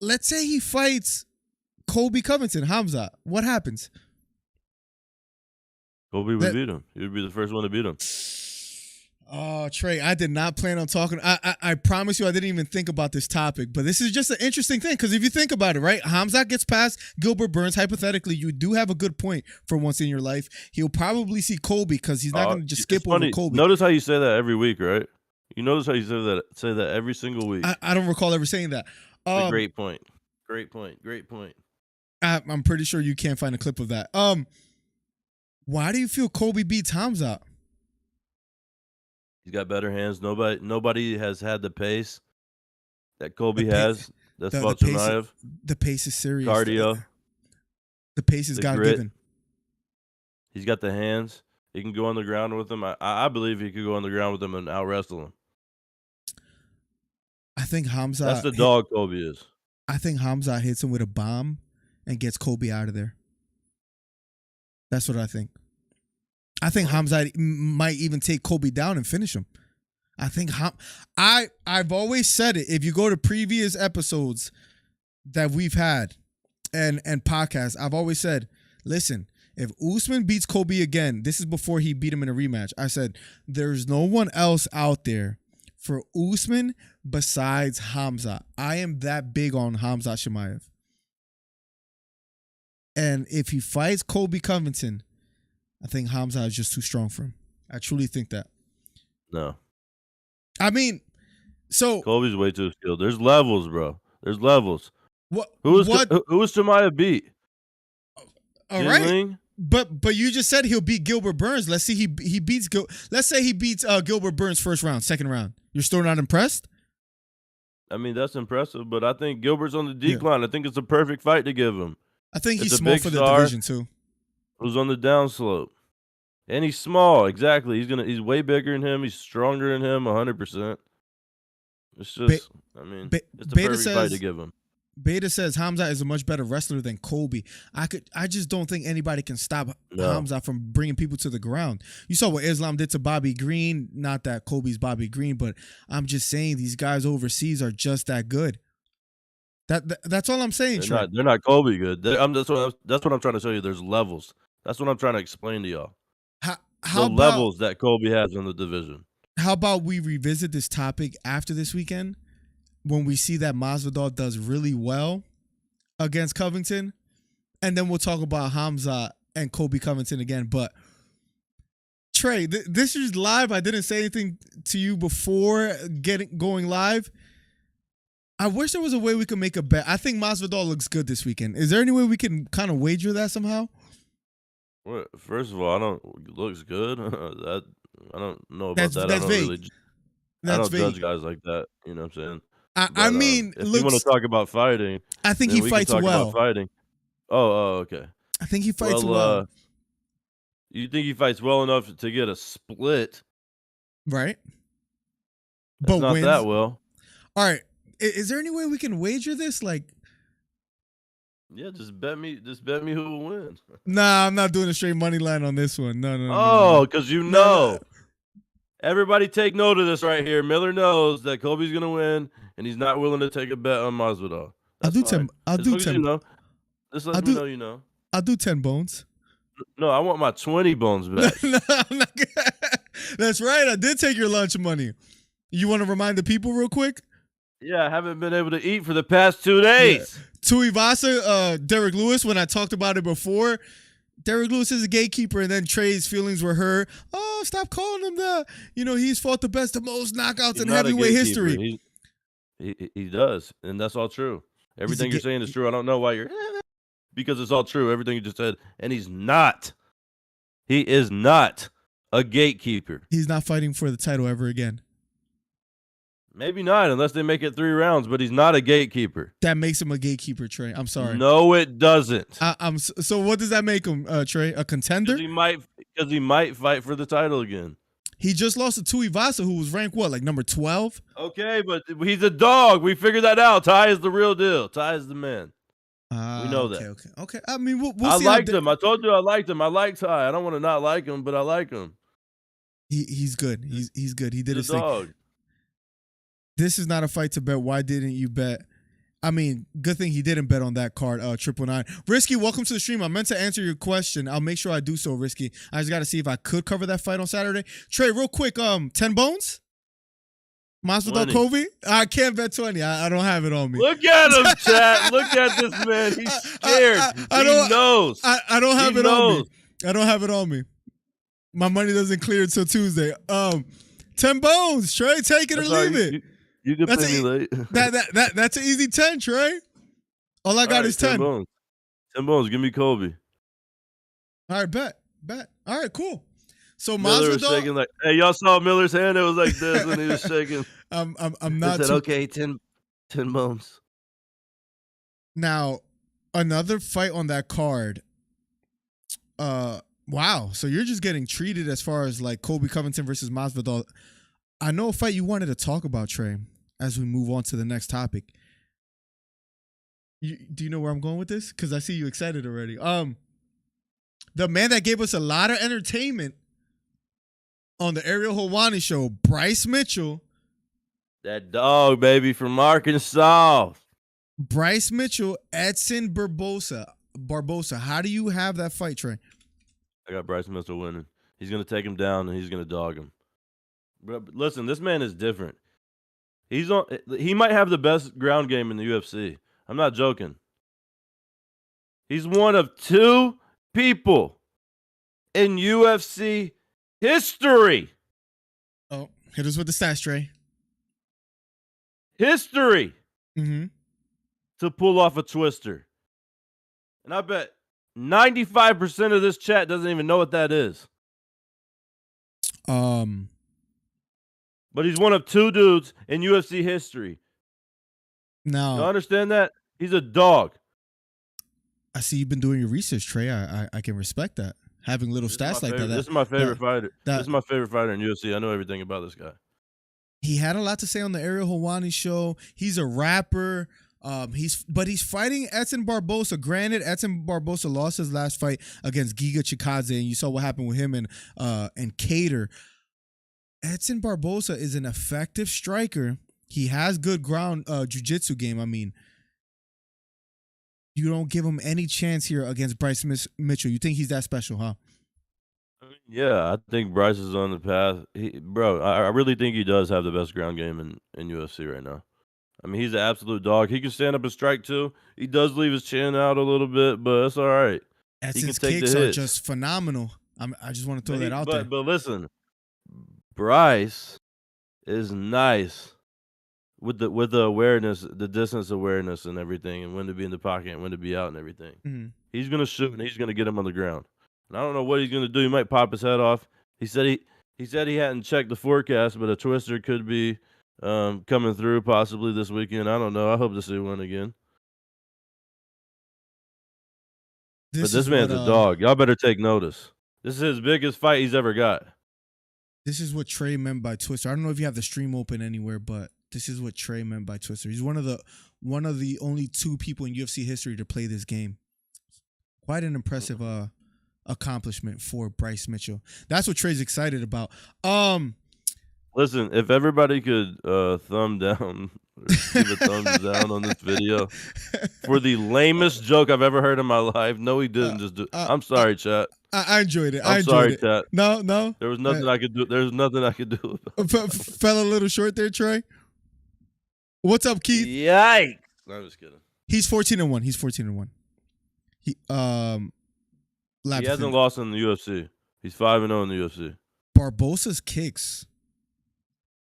he fights Colby Covington, Khamzat. What happens? Colby would beat him. He would be the first one to beat him. Oh, Trey, I did not plan on talking. I promise you I didn't even think about this topic, but this is just an interesting thing because if you think about it, right? Khamzat gets past Gilbert Burns. Hypothetically, you do have a good point for once in your life. He'll probably see Colby because he's not going to just skip over Colby. Notice how you say that every week, right? You notice how you say that every single week. I don't recall ever saying that. Great point. I'm pretty sure you can't find a clip of that. Why do you feel Colby beats Khamzat? He's got better hands. Nobody has had the pace that Colby has. That's fought Chimaev. The pace is serious. Cardio. The pace is God-given. He's got the hands. He can go on the ground with him. I believe he could go on the ground with him and out-wrestle him. I think Khamzat... That's the dog Colby is. I think Khamzat hits him with a bomb and gets Colby out of there. That's what I think. I think Khamzat might even take Colby down and finish him. I think I've always said it. If you go to previous episodes that we've had and podcasts, I've always said, listen, if Usman beats Colby again, this is before he beat him in a rematch. I said, there's no one else out there for Usman besides Khamzat. I am that big on Khamzat Chimaev. And if he fights Colby Covington, I think Khamzat is just too strong for him. I truly think that. No. I mean, so Colby's way too skilled. There's levels, bro. There's levels. Who was Chimaev beat? All right. But you just said he'll beat Gilbert Burns. Let's see he beats let's say he beats Gilbert Burns first round, second round. You're still not impressed? I mean, that's impressive, but I think Gilbert's on the decline. I think it's a perfect fight to give him. I think he's small for the division too. Who's on the downslope. And he's small, exactly. He's way bigger than him. He's stronger than him, 100%. It's just, it's the perfect fight to give him. Beta says Khamzat is a much better wrestler than Colby. I just don't think anybody can stop Khamzat from bringing people to the ground. You saw what Islam did to Bobby Green. Not that Colby's Bobby Green, but I'm just saying these guys overseas are just that good. That's all I'm saying. They're not Colby good. That's what I'm trying to show you. There's levels. That's what I'm trying to explain to y'all. How about levels that Colby has in the division. How about we revisit this topic after this weekend when we see that Masvidal does really well against Covington, and then we'll talk about Khamzat and Colby Covington again. But Trey, this is live. I didn't say anything to you before going live. I wish there was a way we could make a bet. I think Masvidal looks good this weekend. Is there any way we can kind of wager that somehow? Well, first of all, looks good. I don't know about that. That's vague. I don't judge guys like that. You know what I'm saying? I mean, if you want to talk about fighting, I think he fights well. Fighting. Oh, okay. I think he fights well. You think he fights well enough to get a split? Right. But not wins. That well. All right. Is there any way we can wager this? Yeah, just bet me who will win. Nah, I'm not doing a straight money line on this one. No. Oh, because No. Everybody take note of this right here. Miller knows that Colby's gonna win, and he's not willing to take a bet on Masvidal. I'll do 10. I'll do 10. You know. Just let me know you know. I'll do 10 bones. No, I want my 20 bones back. No, I'm not That's right. I did take your lunch money. You want to remind the people real quick? Yeah, I haven't been able to eat for the past 2 days. Yeah. Tuivasa, Derek Lewis, when I talked about it before, Derek Lewis is a gatekeeper, and then Trey's feelings were hurt. Oh, stop calling him that. He's fought the most knockouts in heavyweight history. He does, and that's all true. Everything you're saying is true. I don't know why you're because it's all true. Everything you just said, and he's not. He is not a gatekeeper. He's not fighting for the title ever again. Maybe not, unless they make it 3 rounds, but he's not a gatekeeper. That makes him a gatekeeper, Trey. I'm sorry. No, it doesn't. So what does that make him, Trey? A contender? Because he might fight for the title again. He just lost to Tuivasa, who was ranked, number 12? Okay, but he's a dog. We figured that out. Ty is the real deal. Ty is the man. We know that. Okay. I mean, we'll see. I liked him. I told you I liked him. I like Ty. I don't want to not like him, but I like him. He's good. He's good. He did his dog. thing. This is not a fight to bet. Why didn't you bet? I mean, good thing he didn't bet on that card, 999. Risky, welcome to the stream. I meant to answer your question. I'll make sure I do so, Risky. I just got to see if I could cover that fight on Saturday. Trey, real quick, 10 bones? Masvidal Colby? I can't bet 20. I don't have it on me. Look at him, chat. Look at this man. He's scared. He knows. I don't have it on me. I don't have it on me. My money doesn't clear until Tuesday. 10 bones, Trey. Take it or leave it. You can pay me late. That's an easy 10, Trey. All I got is 10. 10 bones. 10 bones. Give me Colby. All right, bet. All right, cool. So Miller was shaking like, hey, y'all saw Miller's hand? It was like this when he was shaking. I'm not. I said, okay, 10 bones. Now, another fight on that card. Wow. So you're just getting treated as far as like Colby Covington versus Masvidal. I know a fight you wanted to talk about, Trey, as we move on to the next topic. Do you know where I'm going with this? Because I see you excited already. The man that gave us a lot of entertainment on the Ariel Helwani show, Bryce Mitchell. That dog, baby, from Arkansas. Bryce Mitchell, Edson Barboza. How do you have that fight, Trey? I got Bryce Mitchell winning. He's going to take him down, and he's going to dog him. But listen, this man is different. He might have the best ground game in the UFC. I'm not joking. He's one of 2 people in UFC history. Oh, hit us with the stats, Trey. History. Mm-hmm. To pull off a twister. And I bet 95% of this chat doesn't even know what that is. But he's one of 2 dudes in UFC history. Now, you understand that? He's a dog. I see you've been doing your research, Trey. I can respect that. Having little stats like that. This is my favorite fighter. This is my favorite fighter in UFC. I know everything about this guy. He had a lot to say on the Ariel Helwani show. He's a rapper. He's fighting Edson Barboza. Granted, Edson Barboza lost his last fight against Giga Chikadze, and you saw what happened with him and Cater. Edson Barboza is an effective striker. He has good ground jiu-jitsu game. I mean, you don't give him any chance here against Bryce Mitchell. You think he's that special, huh? Yeah, I think Bryce is on the path. I really think he does have the best ground game in UFC right now. I mean, he's an absolute dog. He can stand up and strike too. He does leave his chin out a little bit, but that's all right. Edson's kicks are just phenomenal. I just want to throw that out there. But listen, Bryce is nice with the awareness, the distance awareness and everything, and when to be in the pocket and when to be out and everything. Mm-hmm. He's going to shoot, and he's going to get him on the ground. And I don't know what he's going to do. He might pop his head off. He said he hadn't checked the forecast, but a twister could be coming through possibly this weekend. I don't know. I hope to see one again. But this man's a dog. Y'all better take notice. This is his biggest fight he's ever got. This is what Trey meant by twister. I don't know if you have the stream open anywhere, but this is what Trey meant by twister. He's one of the only 2 people in UFC history to play this game. Quite an impressive accomplishment for Bryce Mitchell. That's what Trey's excited about. Listen, if everybody could thumb down, or give a thumbs down on this video for the lamest joke I've ever heard in my life. No, he didn't just do. I'm sorry, chat. I enjoyed it. I'm sorry, chat. No. There was nothing I could do. There's nothing I could do. Fell a little short there, Trey. What's up, Keith? Yikes! No, I'm just kidding. He's 14-1. He's 14-1. He hasn't lost in the UFC. He's 5-0 in the UFC. Barboza's kicks.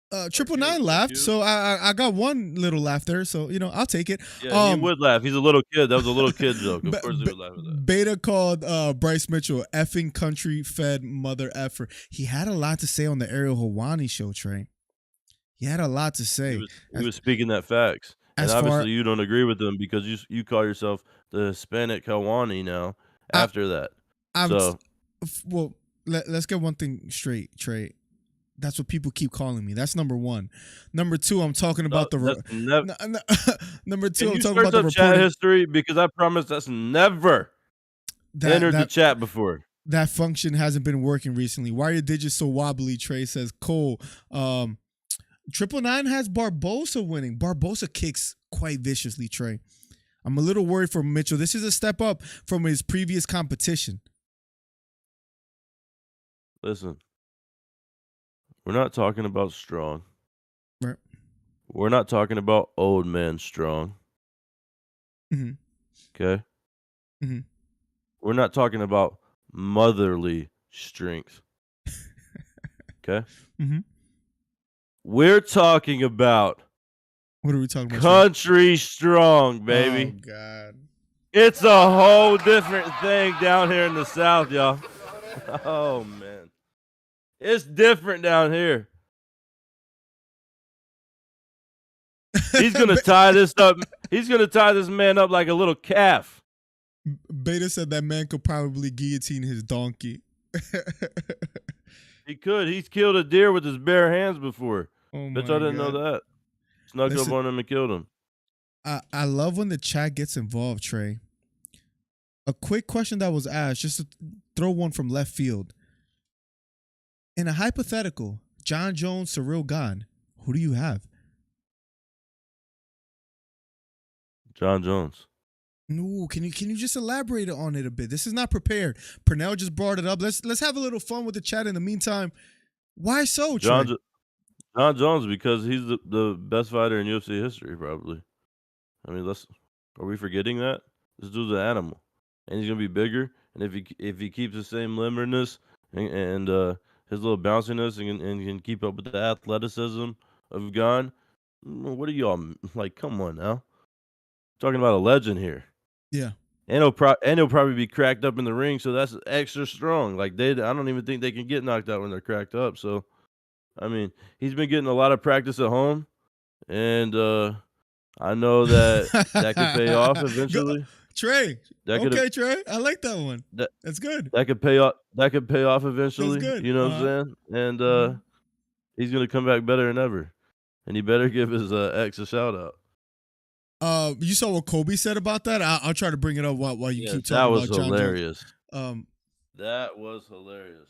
999 laughed, so I got one little laugh there. So I'll take it. Yeah, he would laugh. He's a little kid. That was a little kid joke. Of course, he would laugh at that. Beta called Bryce Mitchell effing country fed mother effer. He had a lot to say on the Ariel Helwani show, Trey. He had a lot to say. He was speaking that facts, and obviously you don't agree with him because you call yourself the Hispanic Helwani now. After that, well, let's get one thing straight, Trey. That's what people keep calling me. That's number 1. Number 2, I'm talking about number 2. I'm talking about the chat history because I promise that's never entered the chat before. That function hasn't been working recently. Why are your digits so wobbly? Trey says Cole. 999 has Barboza winning. Barboza kicks quite viciously, Trey. I'm a little worried for Mitchell. This is a step up from his previous competition. Listen. We're not talking about strong. Right. We're not talking about old man strong. Mm-hmm. Okay? Mm-hmm. We're not talking about motherly strength. Okay? Mm-hmm. We're talking about what are we talking about? Country strong, baby. Oh, God. It's a whole different thing down here in the South, y'all. Oh, man. It's different down here. He's going to tie this up. He's going to tie this man up like a little calf. Beta said that man could probably guillotine his donkey. He could. He's killed a deer with his bare hands before. Oh, Bitch, I didn't know that. Snuck up on him and killed him. I love when the chat gets involved, Trey. A quick question that was asked, just to throw one from left field. In a hypothetical, Jon Jones, Ciryl Gane, who do you have? Jon Jones. No, can you just elaborate on it a bit? This is not prepared. Pernell just brought it up. Let's have a little fun with the chat in the meantime. Why so, Trey? Jon Jones, because he's the best fighter in UFC history, probably. I mean, are we forgetting that? This dude's an animal, and he's gonna be bigger. And if he keeps the same limberness and his little bounciness and can keep up with the athleticism of Gane, what are y'all like? Come on now, talking about a legend here. Yeah. And he'll probably be cracked up in the ring, so that's extra strong. Like I don't even think they can get knocked out when they're cracked up. So, I mean, he's been getting a lot of practice at home, and I know that could pay off eventually. Trey, Trey, I like that one. That's good. That could pay off. That could pay off eventually. That's good. You know what I'm saying? And he's gonna come back better than ever, and he better give his ex a shout out. You saw what Colby said about that? I'll try to bring it up while you keep talking that was about Jon hilarious. Jones. That was hilarious.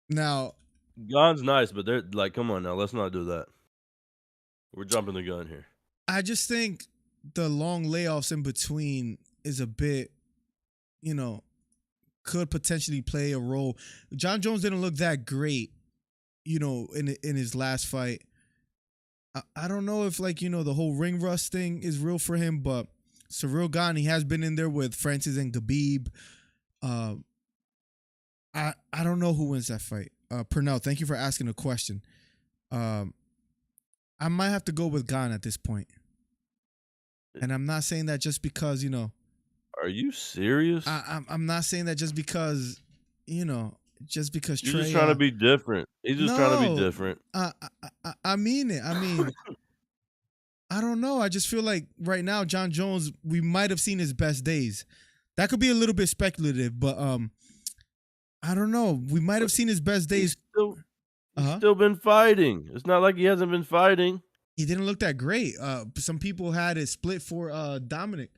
Now, Gane's nice, but they're like, come on now, let's not do that. We're jumping the gun here. I just think the long layoffs in between is a bit, could potentially play a role. Jon Jones didn't look that great, in his last fight. I don't know if the whole ring rust thing is real for him, but Ciryl Gane, he has been in there with Francis and Khabib. I don't know who wins that fight. Pernell, thank you for asking a question. I might have to go with Gane at this point. And I'm not saying that just because, Are you serious? I'm not saying that just because, just because You're Trey, just trying to be different. He's just trying to be different. I mean it. I mean, I don't know. I just feel like right now, Jon Jones, we might have seen his best days. That could be a little bit speculative, but I don't know. We might have seen his best days. He's still been fighting. It's not like he hasn't been fighting. He didn't look that great. Some people had it split for Dominic,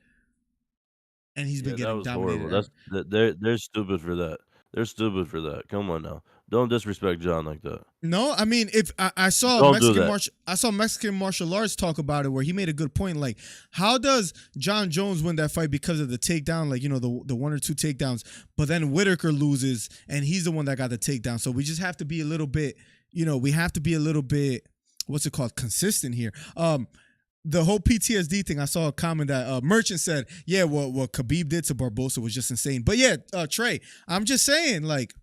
and he's been getting dominated. Horrible. They're stupid for that. They're stupid for that. Come on now. Don't disrespect Jon like that. No, I mean, if I saw Mexican martial arts talk about it, where he made a good point. Like, how does Jon Jones win that fight because of the takedown? Like, the one or two takedowns, but then Whitaker loses, and he's the one that got the takedown. So we just have to be a little bit, we have to be a little bit, what's it called, consistent here. The whole PTSD thing, I saw a comment that Merchant said, yeah, what Khabib did to Barboza was just insane. But yeah, Trey, I'm just saying, like,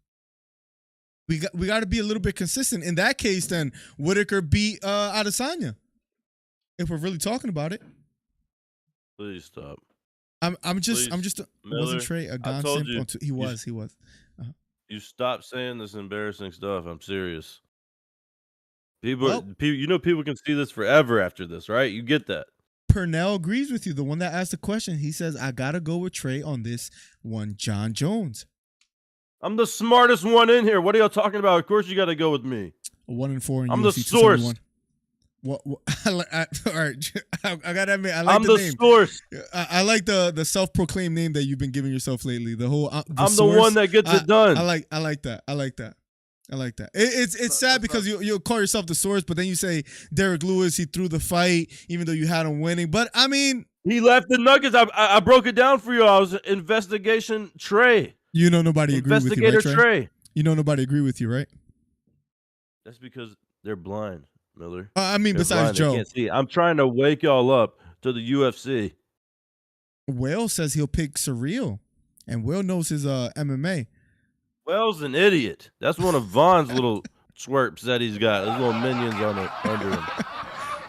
we got to be a little bit consistent. In that case, then Whitaker beat Adesanya. If we're really talking about it. Please stop. I'm just Miller, wasn't Trey a Gane simp? He was. You stop saying this embarrassing stuff. I'm serious. People, people can see this forever after this, right? You get that. Pernell agrees with you. The one that asked the question, he says, I got to go with Trey on this one, Jon Jones. I'm the smartest one in here. What are y'all talking about? Of course you got to go with me. 1-4 in I'm UFC the source. What all right, I got to admit, I like I'm the name. name. Source. I like the self-proclaimed name that you've been giving yourself lately. The whole I'm source. the one that gets it done. I like that. It's sad because you'll call yourself the source, but then you say Derek Lewis, he threw the fight, even though you had him winning. But I mean, he left the nuggets. I broke it down for you. I was investigation Trey. Nobody agreed with you, right, Trey? Trey. Nobody agree with you, right? That's because they're blind, Miller. I mean, they're besides blind. Joe. They can't see. I'm trying to wake y'all up to the UFC. Will says he'll pick Ciryl, and Will knows his MMA. Will's an idiot. That's one of Vaughn's little twerps that he's got. His little minions under him.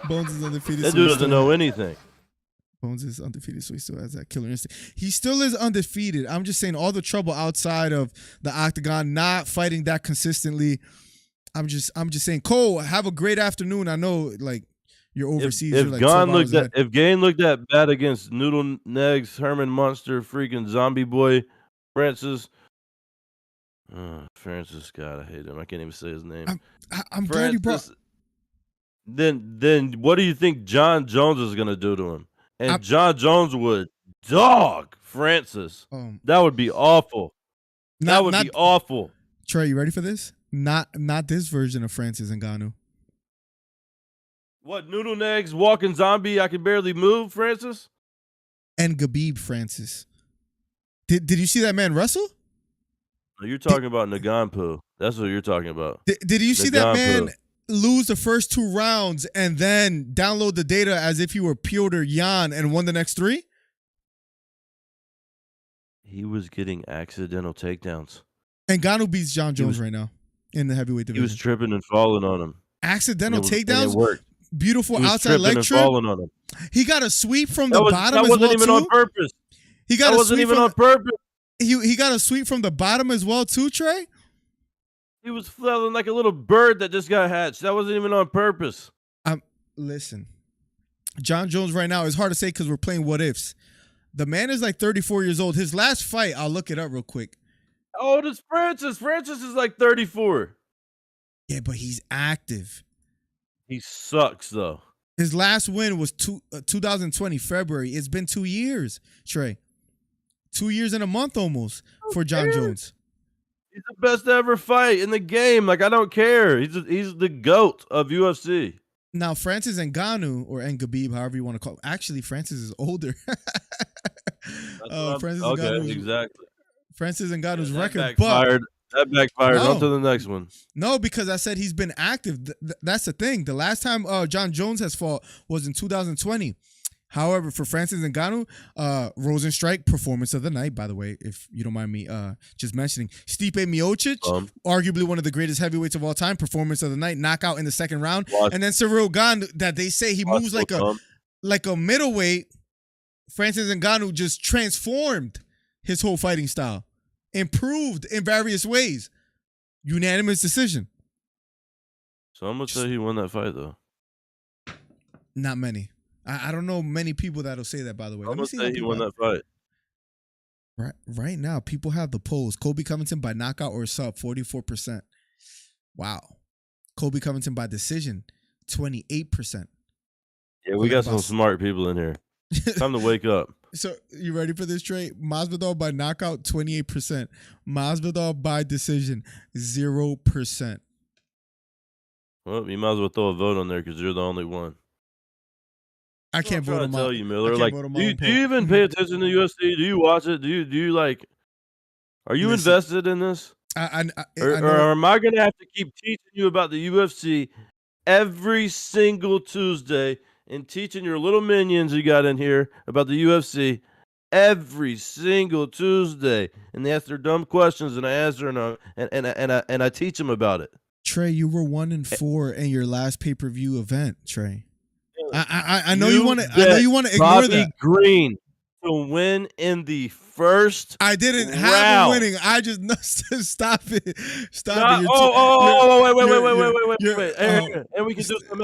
Bones is undefeated. That dude doesn't know anything. Bones is undefeated, so he still has that killer instinct. He still is undefeated. I'm just saying all the trouble outside of the octagon, not fighting that consistently. I'm just saying, Cole, have a great afternoon. I know, like, you're overseas. If Gane looked that bad against Noodle Negs, Herman Munster, freaking Zombie Boy, Francis. Francis, God, I hate him. I can't even say his name. I'm glad you brought. Then what do you think Jon Jones is gonna do to him? And Jon Jones would dog Francis. That would be awful. That would be awful. Trey, you ready for this? Not this version of Francis Ngannou. What, noodle negs, walking zombie, I can barely move, Francis? And Khabib Francis. Did you see that man wrestle? No, you're talking about Ngannou. That's what you're talking about. Did you see that man lose the first 2 rounds and then download the data as if he were Piotr Jan and won the next 3? He was getting accidental takedowns. Ngannou beats Jon Jones right now in the heavyweight division. He was tripping and falling on him. Accidental takedowns? And it worked. Beautiful outside leg trip. Falling on him. He got a sweep from the bottom as well, That wasn't even on purpose. He got that wasn't even on purpose. He got a sweep from the bottom as well too, Trey. He was flailing like a little bird that just got hatched. That wasn't even on purpose. Listen, Jon Jones right now is hard to say because we're playing what ifs. The man is like 34 years old. His last fight, I'll look it up real quick. How old is Francis? Francis is like 34. Yeah, but he's active. He sucks though. His last win was 2020 February. It's been 2 years, Trey. 2 years and a month almost for Jon Jones. He's the best to ever fight in the game. Like, I don't care. He's the GOAT of UFC. Now, Francis Ngannou, or Khabib, however you want to call it. Actually, Francis is older. Francis Ngannou's record. That backfired. On to the next one. No, because I said he's been active. That's the thing. The last time Jon Jones has fought was in 2020. However, for Francis Ngannou, Rosenstrike, performance of the night, by the way, if you don't mind me just mentioning. Stipe Miocic, arguably one of the greatest heavyweights of all time, performance of the night, knockout in the second round. And then Cyril Gane, that they say he moves like a middleweight. Francis Ngannou just transformed his whole fighting style. Improved in various ways. Unanimous decision. So I'm going to say he won that fight, though. Not many. I don't know many people that'll say that, by the way. I'm going to say he won that fight. Right now, people have the polls. Colby Covington by knockout or sub, 44%. Wow. Colby Covington by decision, 28%. Yeah, we got some smart people in here. Time to wake up. So, you ready for this, Trey? Masvidal by knockout, 28%. Masvidal by decision, 0%. Well, you might as well throw a vote on there because you're the only one. I can't vote on my. Tell you, Miller. Like, do you even pay attention to UFC? Do you watch it? Do you like? Are you invested in this? Or am I going to have to keep teaching you about the UFC every single Tuesday and teaching your little minions you got in here about the UFC every single Tuesday? And they ask their dumb questions and I answer them and I teach them about it. Trey, you were 1-4 in your last pay-per-view event, Trey. I know you want to. I know you want to ignore Bobby that. Green to win in the first. I didn't round. have a winning. I just stop it. Stop it. Wait. And we can do something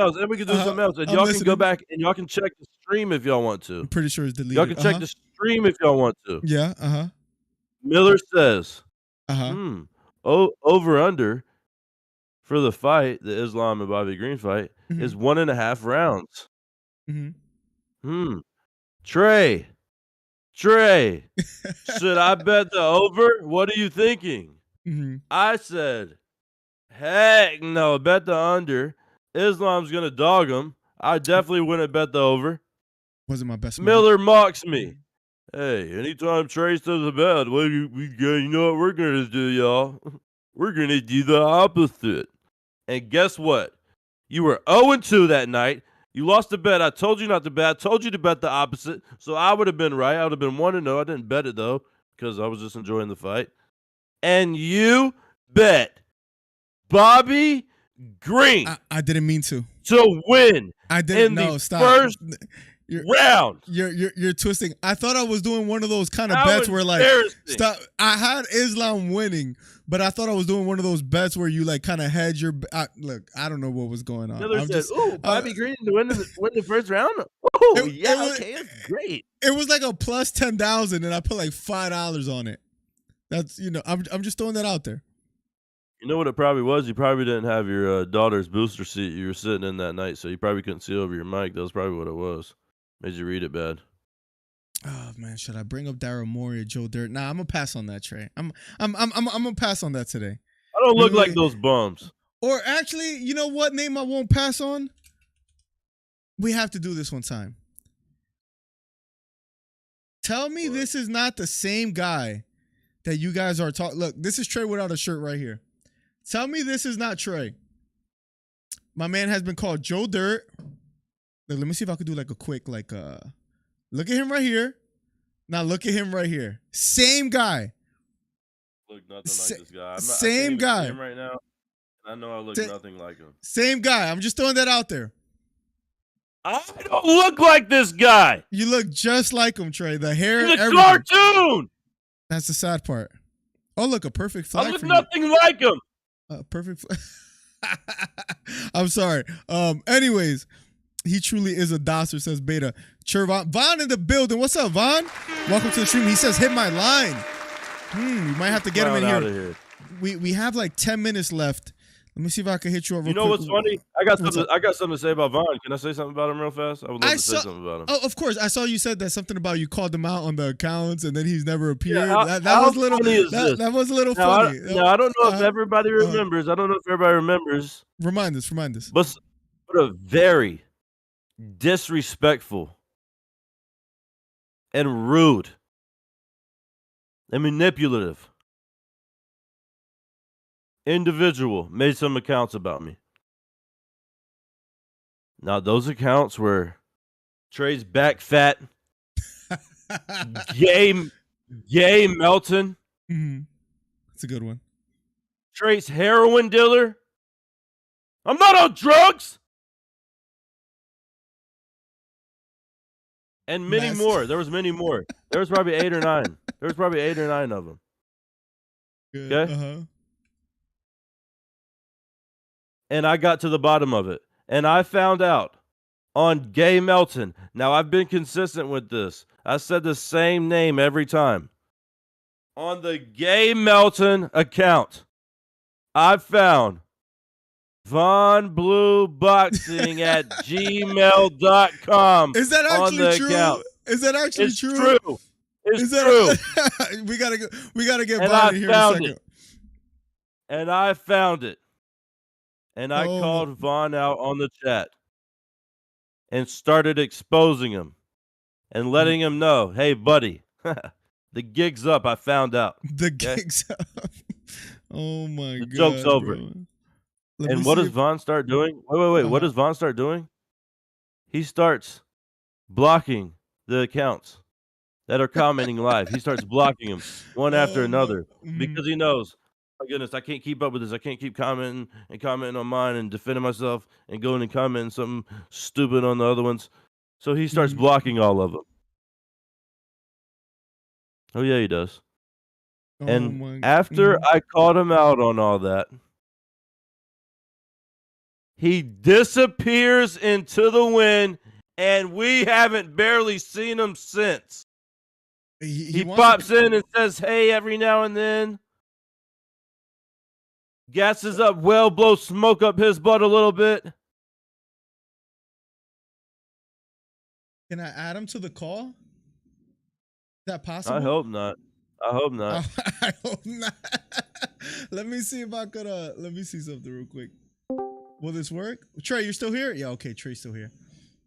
else. And y'all can go back and y'all can check the stream if y'all want to. I'm pretty sure it's deleted. Y'all can check the stream if y'all want to. Yeah. Miller says. Over under for the fight, the Islam and Bobby Green fight, is 1.5 rounds. Trey, should I bet the over? What are you thinking? I said, heck no, bet the under. Islam's going to dog him. I definitely wouldn't bet the over. Wasn't my best. Miller mocks me. Hey, anytime Trey says a bet, you know what we're going to do, y'all? We're going to do the opposite. And guess what? You were 0-2 that night. You lost the bet. I told you not to bet. I told you to bet the opposite. So I would have been right. I would have been 1-0. I didn't bet it, though, because I was just enjoying the fight. And you bet Bobby Green. I didn't mean to win. I didn't. First round. You're twisting. I thought I was doing one of those kind of bets where like stop. I had Islam winning, but I thought I was doing one of those bets where you like kind of hedge your. Look, I don't know what was going on. Miller said, "Ooh, Bobby Green to win the first round." Oh, okay, that's great. It was like a plus 10,000, and I put like $5 on it. That's I'm just throwing that out there. You know what it probably was? You probably didn't have your daughter's booster seat you were sitting in that night, so you probably couldn't see over your mic. That was probably what it was. Made you read it bad. Oh man, should I bring up Daryl Morey or Joe Dirt? Nah, I'm gonna pass on that, Trey. I'm gonna pass on that today. I don't look like those bums. Or actually, you know what name I won't pass on? We have to do this one time. Tell me this is not the same guy that you guys are talking. Look, this is Trey without a shirt right here. Tell me this is not Trey. My man has been called Joe Dirt. Look, let me see if I could do like a quick, look at him right here. Now look at him right here. Same guy. Look nothing like this guy. Same guy. See him right now. I know I look nothing like him. Same guy. I'm just throwing that out there. I don't look like this guy. You look just like him, Trey. The hair. He's a everything. cartoon. That's the sad part. Oh, look, a perfect flag. I look for nothing like him. Perfect. I'm sorry. Anyways, he truly is a dosser, says Beta. Vaughn in the building. What's up, Vaughn? Welcome to the stream. He says, hit my line. We might have to get him in here. We have like 10 minutes left. Let me see if I can hit you up real quick. You know what's funny? I got something to say about Vaughn. Can I say something about him real fast? I would love to say something about him. Oh, of course. I saw you said that something about you called him out on the accounts and then he's never appeared. Yeah, that was a little funny. I don't know if everybody remembers. I don't know if everybody remembers. Remind us. But a very disrespectful and rude and manipulative individual made some accounts about me. Now, those accounts were Trey's back fat, gay Melton. Mm-hmm. That's a good one. Trey's heroin dealer. I'm not on drugs. And many more. There was many more. There was probably 8 or 9. There was probably 8 or 9 of them. Good. Okay? Uh-huh. And I got to the bottom of it. And I found out on Gay Melton. Now, I've been consistent with this. I said the same name every time. On the Gay Melton account, I found Von Blue Boxing at gmail.com. Is that actually true? Account. Is that actually it's true? True. It's true. we gotta get and Von in here in a second. And I found it. And I called Vaughn out on the chat and started exposing him and letting him know, hey, buddy, the gig's up. I found out. The gig's up. Oh, my God. The joke's over. And what does Vaughn start doing? Wait. What does Vaughn start doing? He starts blocking the accounts that are commenting live. He starts blocking them one after another because he knows, my goodness, I can't keep up with this. I can't keep commenting on mine and defending myself and going and commenting something stupid on the other ones. So he starts blocking all of them. Oh, yeah, he does. And after I called him out on all that, he disappears into the wind, and we haven't barely seen him since. He pops in and says, hey, every now and then. Gasses up well, blows smoke up his butt a little bit. Can I add him to the call? Is that possible? I hope not. I hope not. I hope not. Let me see if I could, let me see something real quick. Will this work? Trey, you're still here? Yeah, okay, Trey's still here.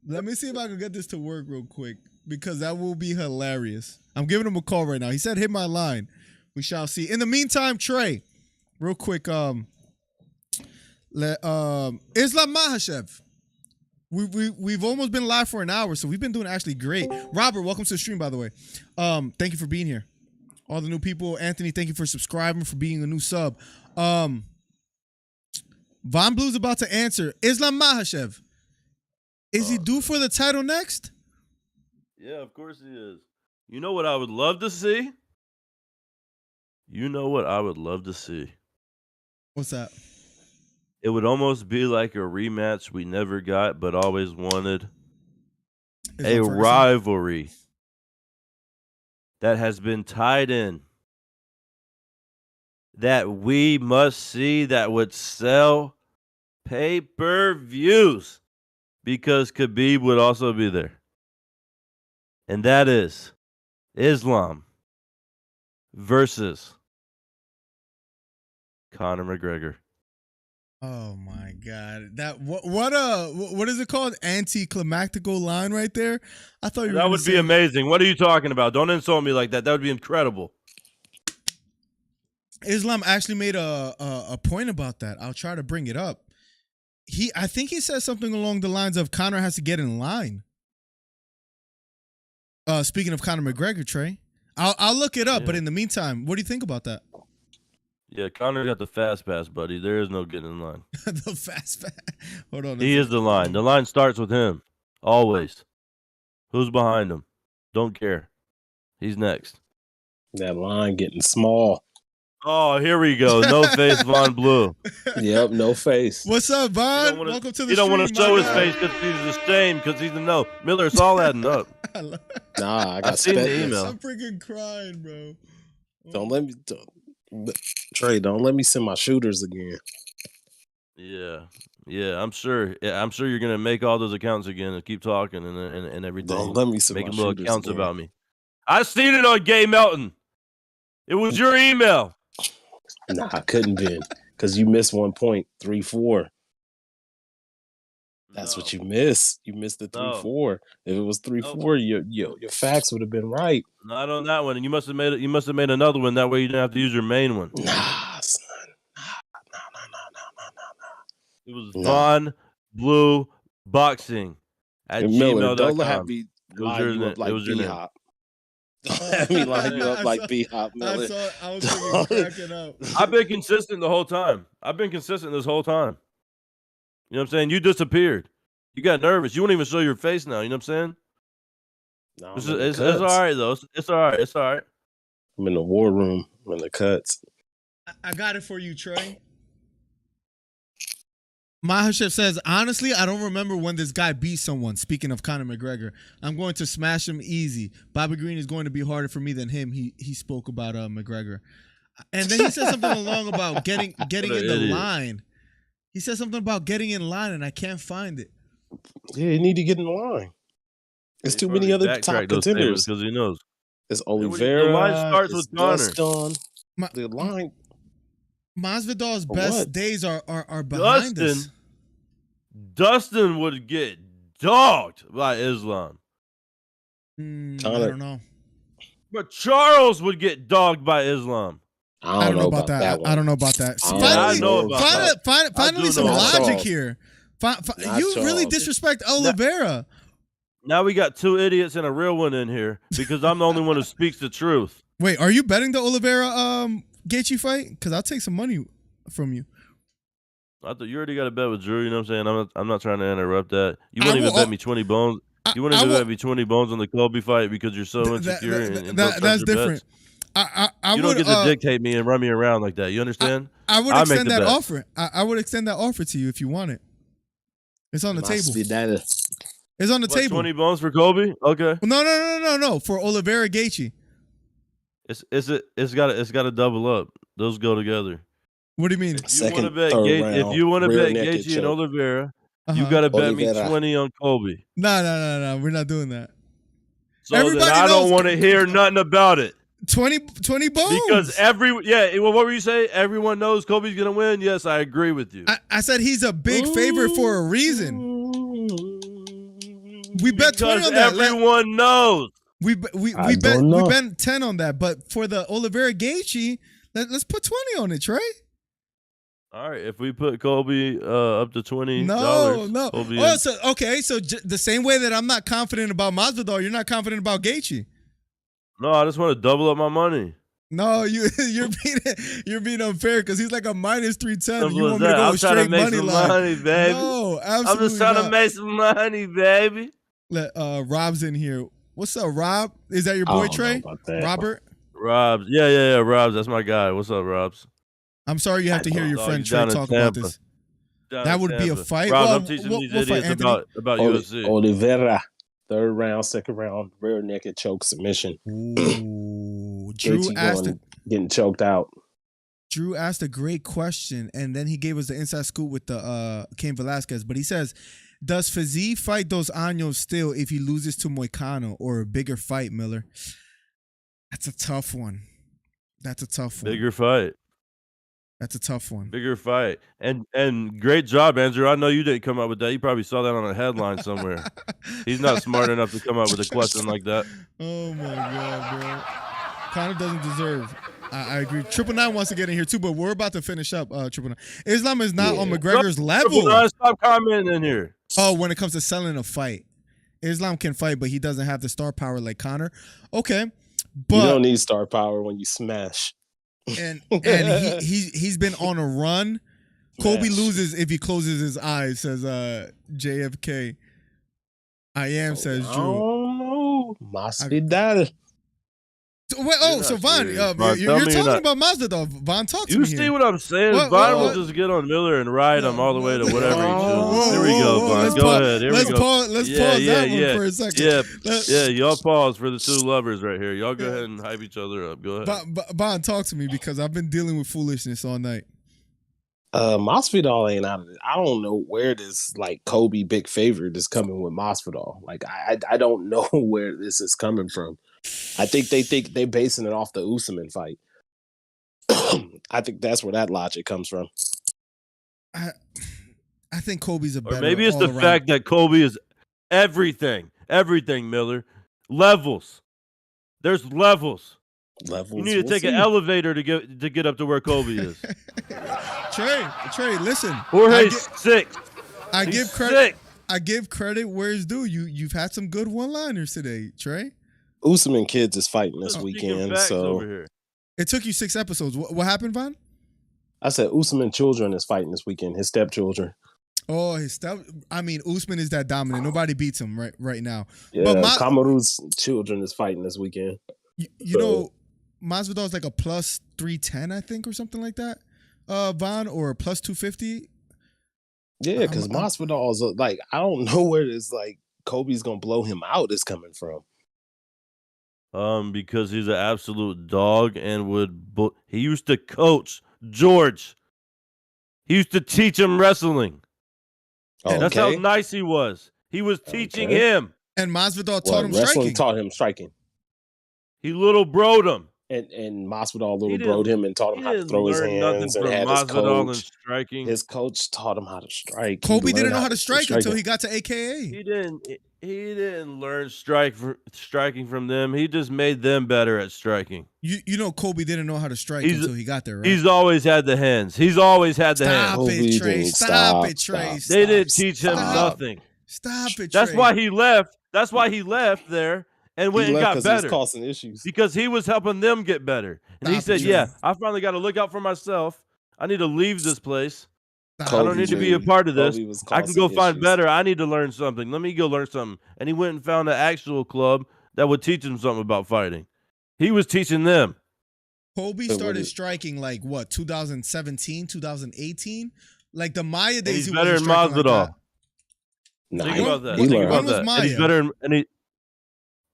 Let me see if I can get this to work real quick because that will be hilarious. I'm giving him a call right now. He said hit my line. We shall see. In the meantime, Trey, real quick, Islam Makhachev. We've almost been live for an hour, so we've been doing actually great. Robert, welcome to the stream, by the way. Thank you for being here. All the new people. Anthony, thank you for subscribing, for being a new sub. Von Blue's about to answer. Islam Makhachev. Is he due for the title next? Yeah, of course he is. You know what I would love to see? You know what I would love to see? What's that? It would almost be like a rematch we never got but always wanted. A rivalry that has been tied in. That we must see, that would sell pay-per-views because Khabib would also be there. And that is Islam versus Conor McGregor. Oh my God! What is it called? Anticlimactical line right there. I thought you were That would be amazing. What are you talking about? Don't insult me like that. That would be incredible. Islam actually made a point about that. I'll try to bring it up. I think he said something along the lines of Conor has to get in line. Speaking of Conor McGregor, Trey, I'll look it up. Yeah. But in the meantime, what do you think about that? Yeah, Conor got the fast pass, buddy. There is no getting in line. The fast pass. Hold on. He is the line. The line starts with him. Always. Who's behind him? Don't care. He's next. That line getting small. Oh, here we go. No face, Von Blue. Yep, no face. What's up, Von? Welcome to the He don't want to show his face because he's ashamed because he's a no. Miller, it's all adding up. Nah, I got seen the email. I'm freaking crying, bro. Don't let me... Trey, don't let me send my shooters again. Yeah, I'm sure. Yeah, I'm sure you're gonna make all those accounts again and keep talking and everything. Don't let me send make my little shooters accounts again. about me. I seen it on Gay Melton. It was your email. Nah, I couldn't been because you missed 1.34. That's what you missed. You missed the 3-4. If it was 3-4, your facts would have been right. Not on that one, and you must have made another one. That way you didn't have to use your main one. Nah, son. Nah. It was Von Blue Boxing at Miller, gmail.com. don't have me line you up like B-Hop. Don't have me line you up like B-Hop, Miller. I was freaking cracking up. I've been consistent the whole time. I've been consistent this whole time. You know what I'm saying? You disappeared. You got nervous. You won't even show your face now. You know what I'm saying? No, it's all right, though. It's all right. It's all right. I'm in the war room. I'm in the cuts. I got it for you, Trey. Mahashef says, honestly, I don't remember when this guy beat someone. Speaking of Conor McGregor, I'm going to smash him easy. Bobby Green is going to be harder for me than him. He spoke about McGregor. And then he said something along about getting in the line. He said something about getting in line, and I can't find it. Yeah, you need to get in line. There's too many other top contenders. Because he knows. It's Oliveira. The line starts with Conor. The line. Masvidal's best days are behind us. Dustin would get dogged by Islam. I don't know. But Charles would get dogged by Islam. I don't know about that one. I don't know about that. Finally some logic here. You really disrespect Oliveira. Now we got two idiots and a real one in here because I'm the only one who speaks the truth. Wait, are you betting the Oliveira Gaethje fight? Because I'll take some money from you. I thought you already got a bet with Drew. You know what I'm saying? I'm not trying to interrupt that. You wouldn't even bet me 20 bones. You wouldn't even bet me 20 bones on the Colby fight because you're so insecure. That's different. You don't get to dictate me and run me around like that. You understand? I would extend that offer. I would extend that offer to you if you want it. It's on the table. It's on the table. 20 bones for Colby? Okay. No. For Oliveira Gaethje. It's got to double up. Those go together. What do you mean? If you want to bet Gaethje and Oliveira, you got to bet me 20 on Colby. No. We're not doing that. So I don't want to hear nothing about it. 20 bones. Because what were you saying? Everyone knows Colby's going to win. Yes, I agree with you. I said he's a big favorite for a reason. We bet 20 on that. Everyone knows. We bet 10 on that, but for the Oliveira Gaethje, let's put 20 on it, Trey. All right, if we put Colby up to $20, no. So the same way that I'm not confident about Masvidal, you're not confident about Gaethje. No, I just want to double up my money. No, you're being unfair because he's like a minus 310. You want me to I'm go straight money line? Money, baby. No, absolutely I'm just trying to make some money, baby. Rob's in here. What's up, Rob? Is that your boy Trey? Robert? Robs. Yeah, Robs. That's my guy. What's up, Robs? I'm sorry you have to hear your friend Trey talk about this. That would be a fight. Rob, I'm teaching these idiots about UFC. Oliveira, third round, second round, rear naked choke submission. Ooh. Getting choked out. Drew asked a great question, and then he gave us the inside scoop with the Cain Velasquez. But he says, does Fiziev fight Dos Anjos still if he loses to Moicano or a bigger fight, Miller? That's a tough one. Bigger fight. That's a tough one. Bigger fight. And great job, Andrew. I know you didn't come up with that. You probably saw that on a headline somewhere. He's not smart enough to come up with a question like that. Oh my God, bro. Conor doesn't deserve. I agree. 999 wants to get in here too, but we're about to finish up. 999. Islam is not on McGregor's level. Stop commenting in here. Oh, when it comes to selling a fight, Islam can fight, but he doesn't have the star power like Conor. Okay, but you don't need star power when you smash. And he's been on a run. Colby loses if he closes his eyes, says JFK. I am, says Drew. Oh, Masvidal. So Von, you're talking about Masvidal. Von, talk to me. You see what I'm saying? Von will just get on Miller and ride him all the way to whatever he chooses. Here we go, Von. Go ahead. Here we go. Let's pause that one for a second. Yeah, y'all pause for the two lovers right here. Y'all go ahead and hype each other up. Go ahead. Von, talk to me because I've been dealing with foolishness all night. Masvidal ain't out of it. I don't know where this Colby big favorite is coming with Masvidal. I don't know where this is coming from. I think they basing it off the Usman fight. I think that's where that logic comes from. I think Colby's a better. Or maybe it's the fact that Colby is everything, Miller. Levels. There's levels. You need to take an elevator to get up to where Colby is. Trey, listen. Jorge's sick. I give credit. I give credit where it's due. You've had some good one-liners today, Trey. Usman Kids is fighting this weekend, so it took you 6 episodes. What happened, Von? I said Usman Children is fighting this weekend. His stepchildren. Oh, Usman is that dominant. Nobody beats him right now. Yeah, but Kamaru's children is fighting this weekend. You know, Masvidal is like a plus 310, I think, or something like that. Von, or plus 250. Yeah, because Masvidal is I don't know where this Colby's gonna blow him out is coming from. Because he's an absolute dog and he used to coach George. He used to teach him wrestling. Okay. That's how nice he was. He was teaching him. And Masvidal taught him striking. Taught him striking. He little broed him. And Masvidal little broed him and taught him how to throw his hands and had his coach. His coach taught him how to strike. Colby didn't know how to strike until he got to AKA. He didn't learn striking from them. He just made them better at striking. You know Colby didn't know how to strike until he got there, right? He's always had the hands. He's always had the hands. Stop it, Trey. They didn't teach him nothing. Stop it, Trey. That's why he left. That's why he left there and went and got better. He was causing issues. Because he was helping them get better. And he said, yeah, I finally got to look out for myself. I need to leave this place. I don't need to be a part of this. I can go find better. I need to learn something. Let me go learn something. And he went and found an actual club that would teach him something about fighting. He was teaching them. Colby started striking 2017, 2018? Like the Maya days. He's better than Masvidal. Think about that. Think about that. And he's better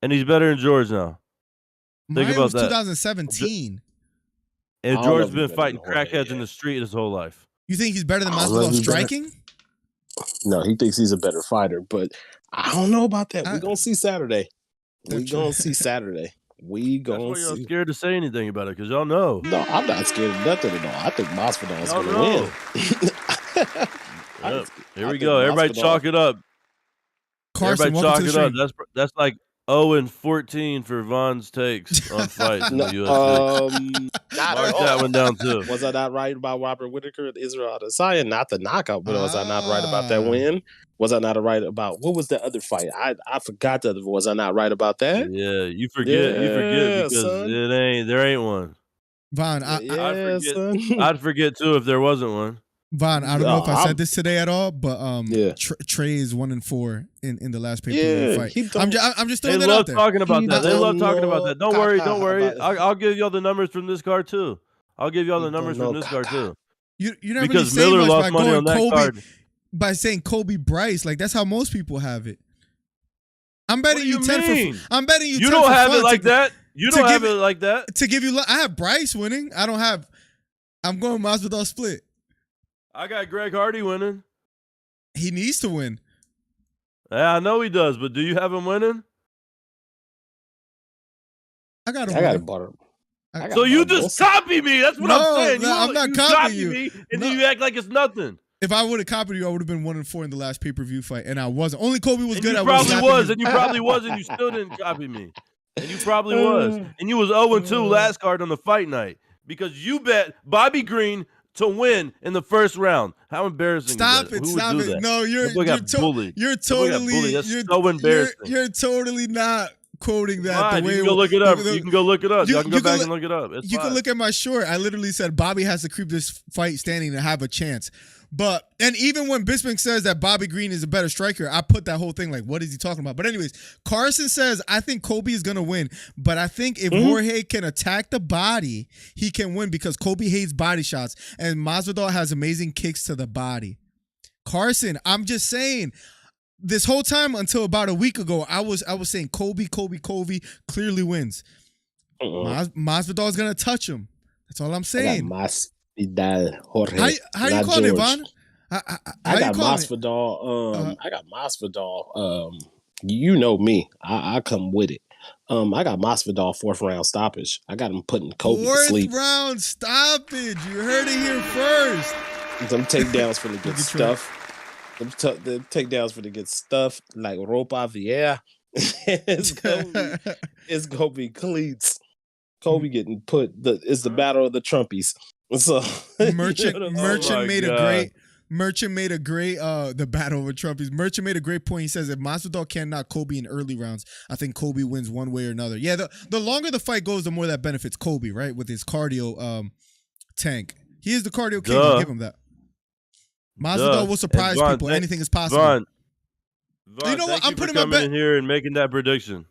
and he's better than George now. Think about that. 2017. And George's been fighting crackheads in the street his whole life. You think he's better than Masvidal striking? No, he thinks he's a better fighter, but I don't know about that. We're going to see Saturday. We're going to see Saturday. We going to see. Y'all scared to say anything about it because y'all know. No, I'm not scared of nothing at all. I think Masvidal is going to win. Yep. Here we go. Everybody chalk it up. Carson, everybody chalk it up. That's like 0-14 for Von's takes on fights in the UFC. Mark that one down too. Was I not right about Robert Whittaker and Israel Adesanya? Not the knockout, but was I not right about that win? Was I not right about what was the other fight? I forgot the other. Was I not right about that? Yeah, you forget because there ain't one. Von, I'd forget too if there wasn't one. Von, I don't know if I said this today at all, but Trey is 1-4 in the last pay-per-view fight. I'm just throwing that out there. They love talking about that. They love talking about that. Don't worry. I'll give y'all the numbers from this card too. I'll give y'all the numbers from this card too. You never because really Miller much lost by money going on that Colby card. by saying Colby Bryce. Like that's how most people have it. I'm betting you 10 for. I'm betting you. You 10 don't for have fun it like that. You don't have it like that. To give you, I have Bryce winning. I don't have. I'm going Masvidal split. I got Greg Hardy winning. He needs to win. Yeah, I know he does, but do you have him winning? I got him. So you just copy me. That's what I'm saying. I'm not you copying you. Me, and then you act like it's nothing. If I would have copied you, I would have been 1-4 in the last pay-per-view fight, and I wasn't. Only Colby was good. You probably was, and you probably was, and you still didn't copy me. And you probably was. And you was 0-2 last card on the fight night because you bet Bobby Green to win in the first round. How embarrassing Stop is that? it, stop it. That? No, you're bullied. You're totally That's so embarrassing. You're totally not quoting that. Fine, the way you can go look it up. You can go look it up. Y'all can go back and look it up. You can look at my short. I literally said Bobby has to keep this fight standing to have a chance. And even when Bisping says that Bobby Green is a better striker, I put that whole thing like, what is he talking about? But anyways, Carson says, I think Colby is going to win. But I think if Jorge can attack the body, he can win because Colby hates body shots. And Masvidal has amazing kicks to the body. Carson, I'm just saying, this whole time until about a week ago, I was saying Colby clearly wins. Masvidal is going to touch him. That's all I'm saying. Jorge. How you calling it, Von? I got Masvidal. I got Masvidal. You know me. I come with it. I got Masvidal 4th round stoppage. I got him putting Colby to sleep. 4th round stoppage. You heard it here first. Them takedowns for the good stuff. Them takedowns for the good stuff like Ropa Vieja. It's gonna be cleats. Colby getting put. It's the battle of the Trumpies. So Merchant made a great the battle with Trumpies. Merchant made a great point. He says if Masvidal can't knock Colby in early rounds, I think Colby wins one way or another. Yeah, the longer the fight goes, the more that benefits Colby, right? With his cardio tank. He is the cardio king. I'll give him that. Masvidal will surprise people. Anything is possible. Vaughn, you know what? I'm putting my bet in here and making that prediction.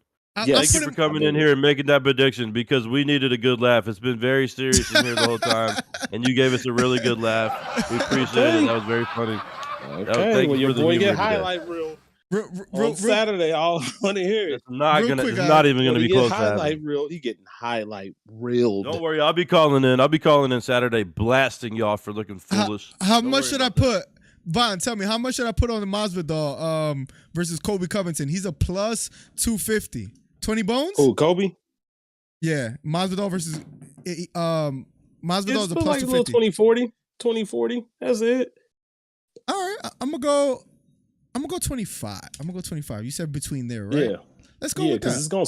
Yes. Thank you for coming in here and making that prediction because we needed a good laugh. It's been very serious in here the whole time, and you gave us a really good laugh. We appreciate it. That was very funny. Okay, well, your boy get highlight reel on Saturday. I want to hear it. It's not even gonna be close. Highlight reel. He getting highlight reeled. Don't worry, I'll be calling in Saturday, blasting y'all for looking foolish. How much should I put? Von, tell me, how much should I put on the Masvidal versus Colby Covington? He's a plus 250. 20 bones? Oh, Colby? Yeah. Masvidal versus Masvidal is a plus like 250. 20-40. That's it. All right. I'm gonna go 25. I'm gonna go 25. You said between there, right? Yeah. Let's go with that. Because it's gonna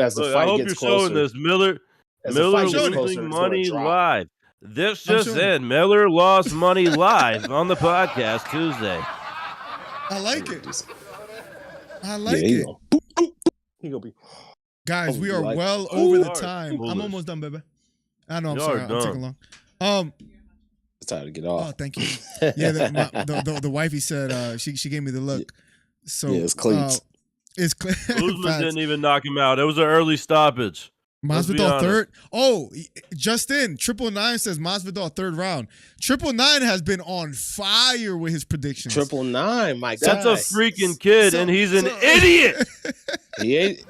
as the fight gets closer. I hope you're showing this. Miller losing money live. This just in. Miller lost money live on the podcast Tuesday. I like it. I like it. He gonna be. Guys, we are well over the time. I'm almost done, baby. I know. I'm sorry. I'm taking long. It's time to get off. Oh, thank you. Yeah, the wifey said she gave me the look. So yeah, it's cleats. Usman didn't even knock him out. It was an early stoppage. Masvidal third. Oh, just in 999 says Masvidal 3rd round. 999 has been on fire with his predictions. 999, my God. That's a freaking kid, and he's an idiot. He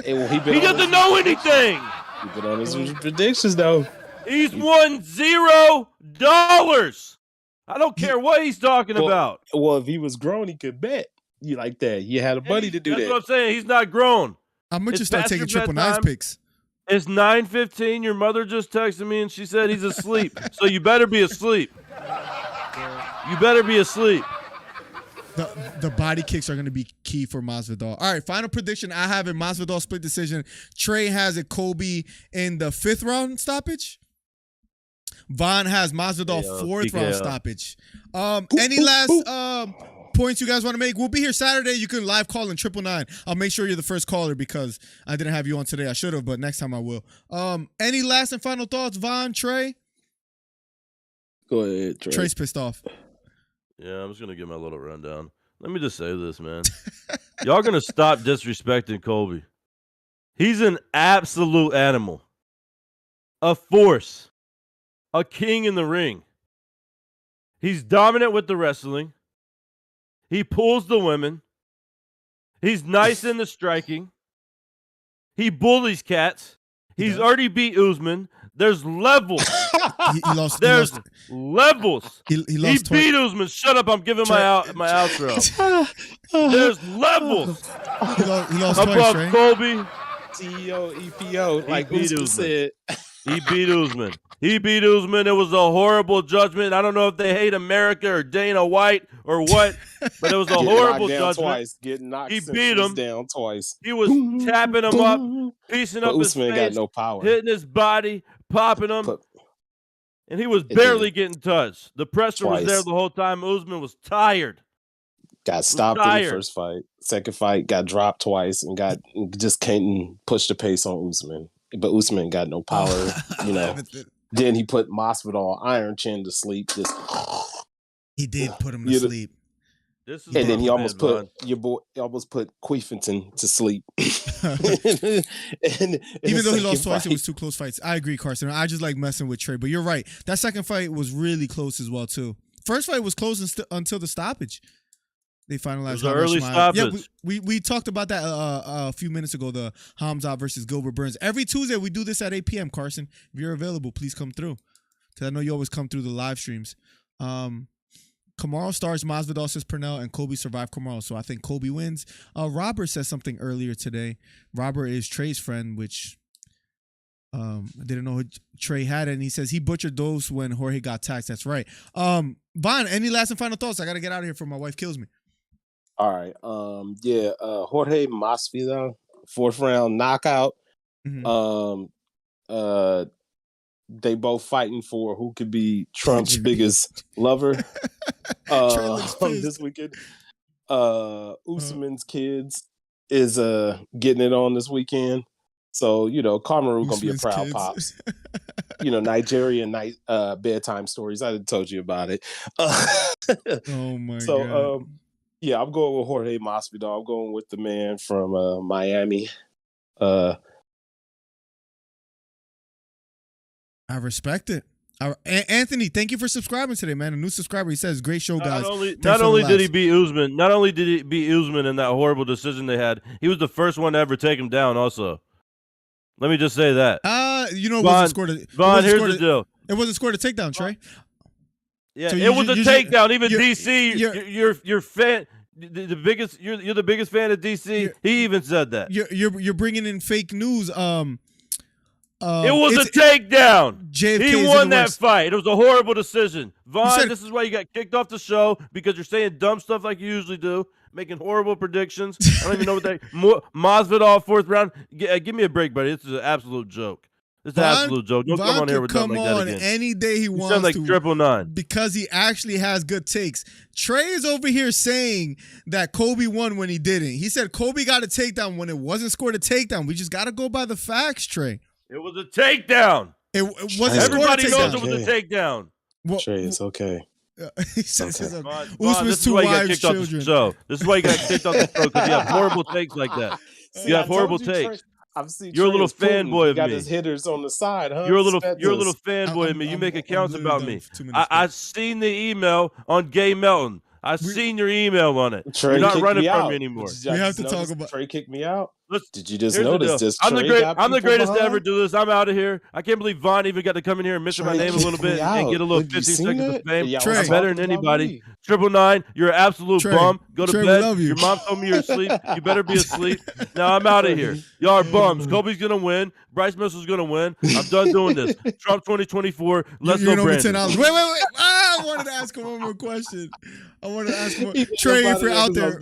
doesn't know anything. He been on his predictions though. He's won $0. I don't care what he's talking about. Well, if he was grown, he could bet. You like that? You had a buddy to do that. That's what I'm saying. He's not grown. I'm gonna just start taking 999's picks. It's 9:15. Your mother just texted me and she said he's asleep. So you better be asleep. You better be asleep. The body kicks are going to be key for Masvidal. All right, final prediction. I have it Masvidal split decision. Trey has it Colby in the 5th round stoppage. Von has Masvidal 4th round stoppage. Any last points you guys want to make? We'll be here Saturday. You can live call in 999. I'll make sure you're the first caller because I didn't have you on today. I should have, but next time I will. Any last and final thoughts, Von, Trey? Go ahead, Trey. Trey's pissed off. Yeah, I'm just going to give my little rundown. Let me just say this, man. Y'all going to stop disrespecting Colby. He's an absolute animal. A force. A king in the ring. He's dominant with the wrestling. He pulls the women. He's nice in the striking. He bullies cats. He's already beat Usman. There's levels. There's levels. He beat Usman. Shut up. I'm giving my outro. There's levels. He lost above twice, Colby. CEO, EPO, like Usman said. He beat Usman. He beat Usman. It was a horrible judgment. I don't know if they hate America or Dana White or what, but it was a horrible judgment. Twice. Getting knocked He beat him down twice. He was tapping him up, piecing up his Usman face, got no power. hitting his body, popping him, and he was barely getting touched. The pressure was there the whole time. Usman was tired. Got stopped in the first fight. Second fight, got dropped twice and just couldn't push the pace on Usman. But Usman got no power, you know. Then he put Masvidal Iron Chin to sleep. He did put him to sleep. And then he almost put Covington to sleep. Even though he lost twice, it was two close fights. I agree, Carson. I just like messing with Trey. But you're right. That second fight was really close as well, too. First fight was close until the stoppage. They finalized the early stoppage. Yeah, we talked about that a few minutes ago, the Khamzat versus Gilbert Burns. Every Tuesday, we do this at 8 p.m., Carson. If you're available, please come through. Because I know you always come through the live streams. Kamaru stars Masvidal, says Pernell, and Colby survived Kamaru. So I think Colby wins. Robert says something earlier today. Robert is Trey's friend, which I didn't know Trey had it. And he says he butchered those when Jorge got taxed. That's right. Von, any last and final thoughts? I got to get out of here before my wife kills me. All right. Jorge Masvidal, 4th round knockout. Mm-hmm. They both fighting for who could be Trump's biggest lover this weekend. Usman's kids is getting it on this weekend. So, you know, Kamaru gonna be a proud kids. pops. You know, Nigerian bedtime stories. I told you about it. Oh my god. Yeah, I'm going with Jorge Masvidal. I'm going with the man from Miami. I respect it. Anthony, thank you for subscribing today, man. A new subscriber. He says, "Great show, guys." Not only did he beat Usman, in that horrible decision they had, he was the first one to ever take him down. Also, let me just say that. You know, Vaughn, here's the deal. It wasn't scored a takedown, Trey. Yeah, so it was a takedown. Even DC, you're fan. The biggest. You're the biggest fan of DC. He even said that. You're bringing in fake news. It was a takedown. JFK he won that fight. It was a horrible decision. Vaughn, this is why you got kicked off the show, because you're saying dumb stuff like you usually do, making horrible predictions. I don't even know what that. Masvidal 4th round. Give me a break, buddy. This is an absolute joke. It's an absolute joke. Don't come on here with something like that again. Any day he wants sound like to. 999. Because he actually has good takes. Trey is over here saying that Colby won when he didn't. He said Colby got a takedown when it wasn't scored a takedown. We just got to go by the facts, Trey. It was a takedown. It wasn't Everybody scored a takedown. knows it was a takedown. Well, Trey, it's okay. He says okay. Usman's two wives, children. This is why you got kicked off the show, because you have horrible takes like that. You have horrible takes. You're a little fanboy of me. Got his hitters on the side, huh? You're a little fanboy of me. You make accounts about me. I seen the email on Gay Melton. I seen your email on it. Trey, you're not running from me anymore. We have to talk about. Trey kicked me out. Did you just notice this? I'm the greatest to ever do this. I'm out of here. I can't believe Vaughn even got to come in here and mention my name a little bit and get a little 15 seconds of fame. I'm better than anybody. 999, you're an absolute bum. Go to bed. Your mom told me you're asleep. You better be asleep. Now I'm out of here. Y'all are bums. Colby's gonna win. Bryce Mitchell's gonna win. I'm done doing this. Trump 2024. Let's go, Brandon. $10. Wait. I wanted to ask him one more question. Trey, if you're out there.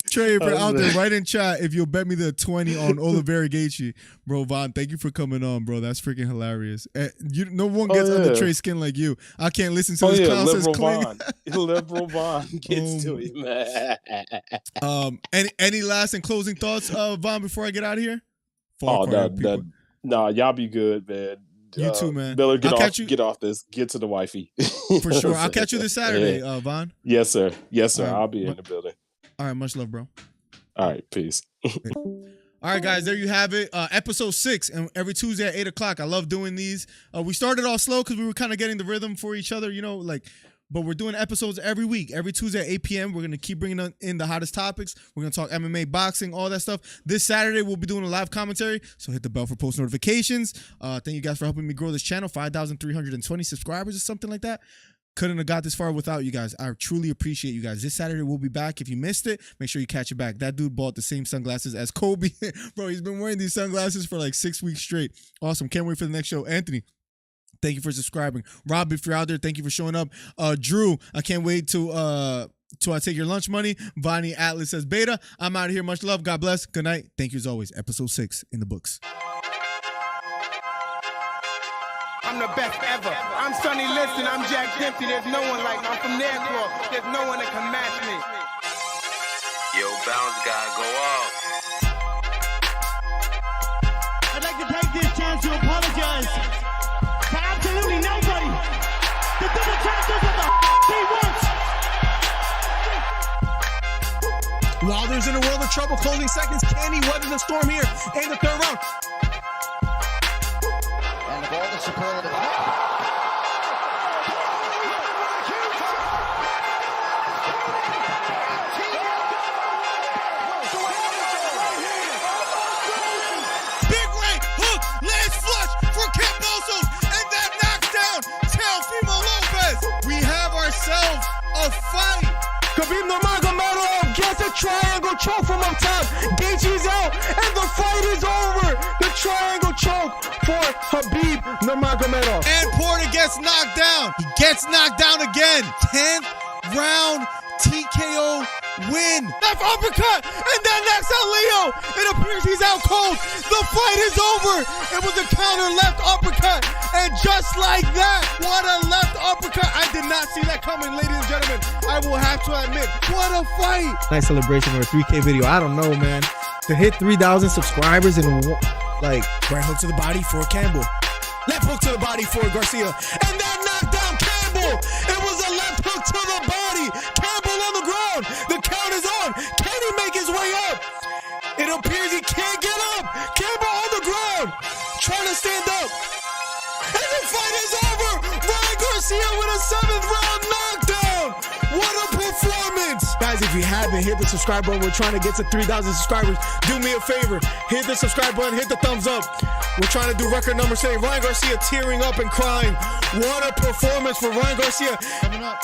Trey, if you're out there, write in chat if you'll bet me the 20 on Oliveira Gaethje. Bro, Vaughn, thank you for coming on, bro. That's freaking hilarious. No one gets under Trey's skin like you. I can't listen to this clown says clean. Liberal Vaughn gets to him, man. Any last and closing thoughts, Vaughn, before I get out of here? No, y'all be good, man. You too, man. Miller, get off this. Get to the wifey. For sure. I'll catch you this Saturday, Vaughn. Yes, sir. I'll be in the building. All right, much love, bro. All right, peace. All right, guys, there you have it. Episode 6, and every Tuesday at 8 o'clock. I love doing these. We started off slow because we were kind of getting the rhythm for each other, but we're doing episodes every week. Every Tuesday at 8 p.m., we're going to keep bringing in the hottest topics. We're going to talk MMA, boxing, all that stuff. This Saturday, we'll be doing a live commentary, so hit the bell for post notifications. Thank you guys for helping me grow this channel. 5,320 subscribers or something like that. Couldn't have got this far without you guys. I truly appreciate you guys. This Saturday we'll be back. If you missed it, make sure you catch it back. That dude bought the same sunglasses as Colby. Bro, he's been wearing these sunglasses for like 6 weeks straight. Awesome. Can't wait for the next show. Anthony, thank you for subscribing. Rob, if you're out there, thank you for showing up. Drew, I can't wait till I take your lunch money. Bonnie Atlas says, Beta, I'm out of here. Much love. God bless. Good night. Thank you as always. Episode 6 in the books. I'm the best ever. I'm Sonny Liston. I'm Jack Dempsey. There's no one like me. I'm from Nairclaw. There's no one that can match me. Yo, bounce guy, go off. I'd like to take this chance to apologize to absolutely nobody. The double champ does what the he wants. Wilder's in a world of trouble. Closing seconds. Can he weather the storm here in the third round? And the ball to superlative. Big right hook, lands flush for Barboza, and that knocks down Teofimo Lopez. We have ourselves a fight. Khabib Nurmagomedov gets a triangle choke from up top. Gaethje's out, and the fight is over. The triangle choke for Khabib Nurmagomedov. And Porter gets knocked down. He gets knocked down again. 10th round TKO win. Left uppercut, and then knocks out Leo. It appears he's out cold. The fight is over. It was a counter left uppercut. And just like that, what a left uppercut. I did not see that coming, ladies and gentlemen. I will have to admit, what a fight. Nice celebration or a 3K video. I don't know, man. To hit 3,000 subscribers in like Right hook to the body for Campbell. Left hook to the body for Garcia. And that knocked down Campbell. It was a left hook to the body. Campbell on the ground. The count is on. Can he make his way up? It appears he can't get up. Campbell on the ground. Trying to stand up. And the fight is over. Ryan Garcia with a 7th round knockdown. What a performance. Guys, if you haven't, hit the subscribe button. We're trying to get to 3,000 subscribers. Do me a favor. Hit the subscribe button. Hit the thumbs up. We're trying to do record numbers today. Ryan Garcia tearing up and crying. What a performance for Ryan Garcia. Coming up.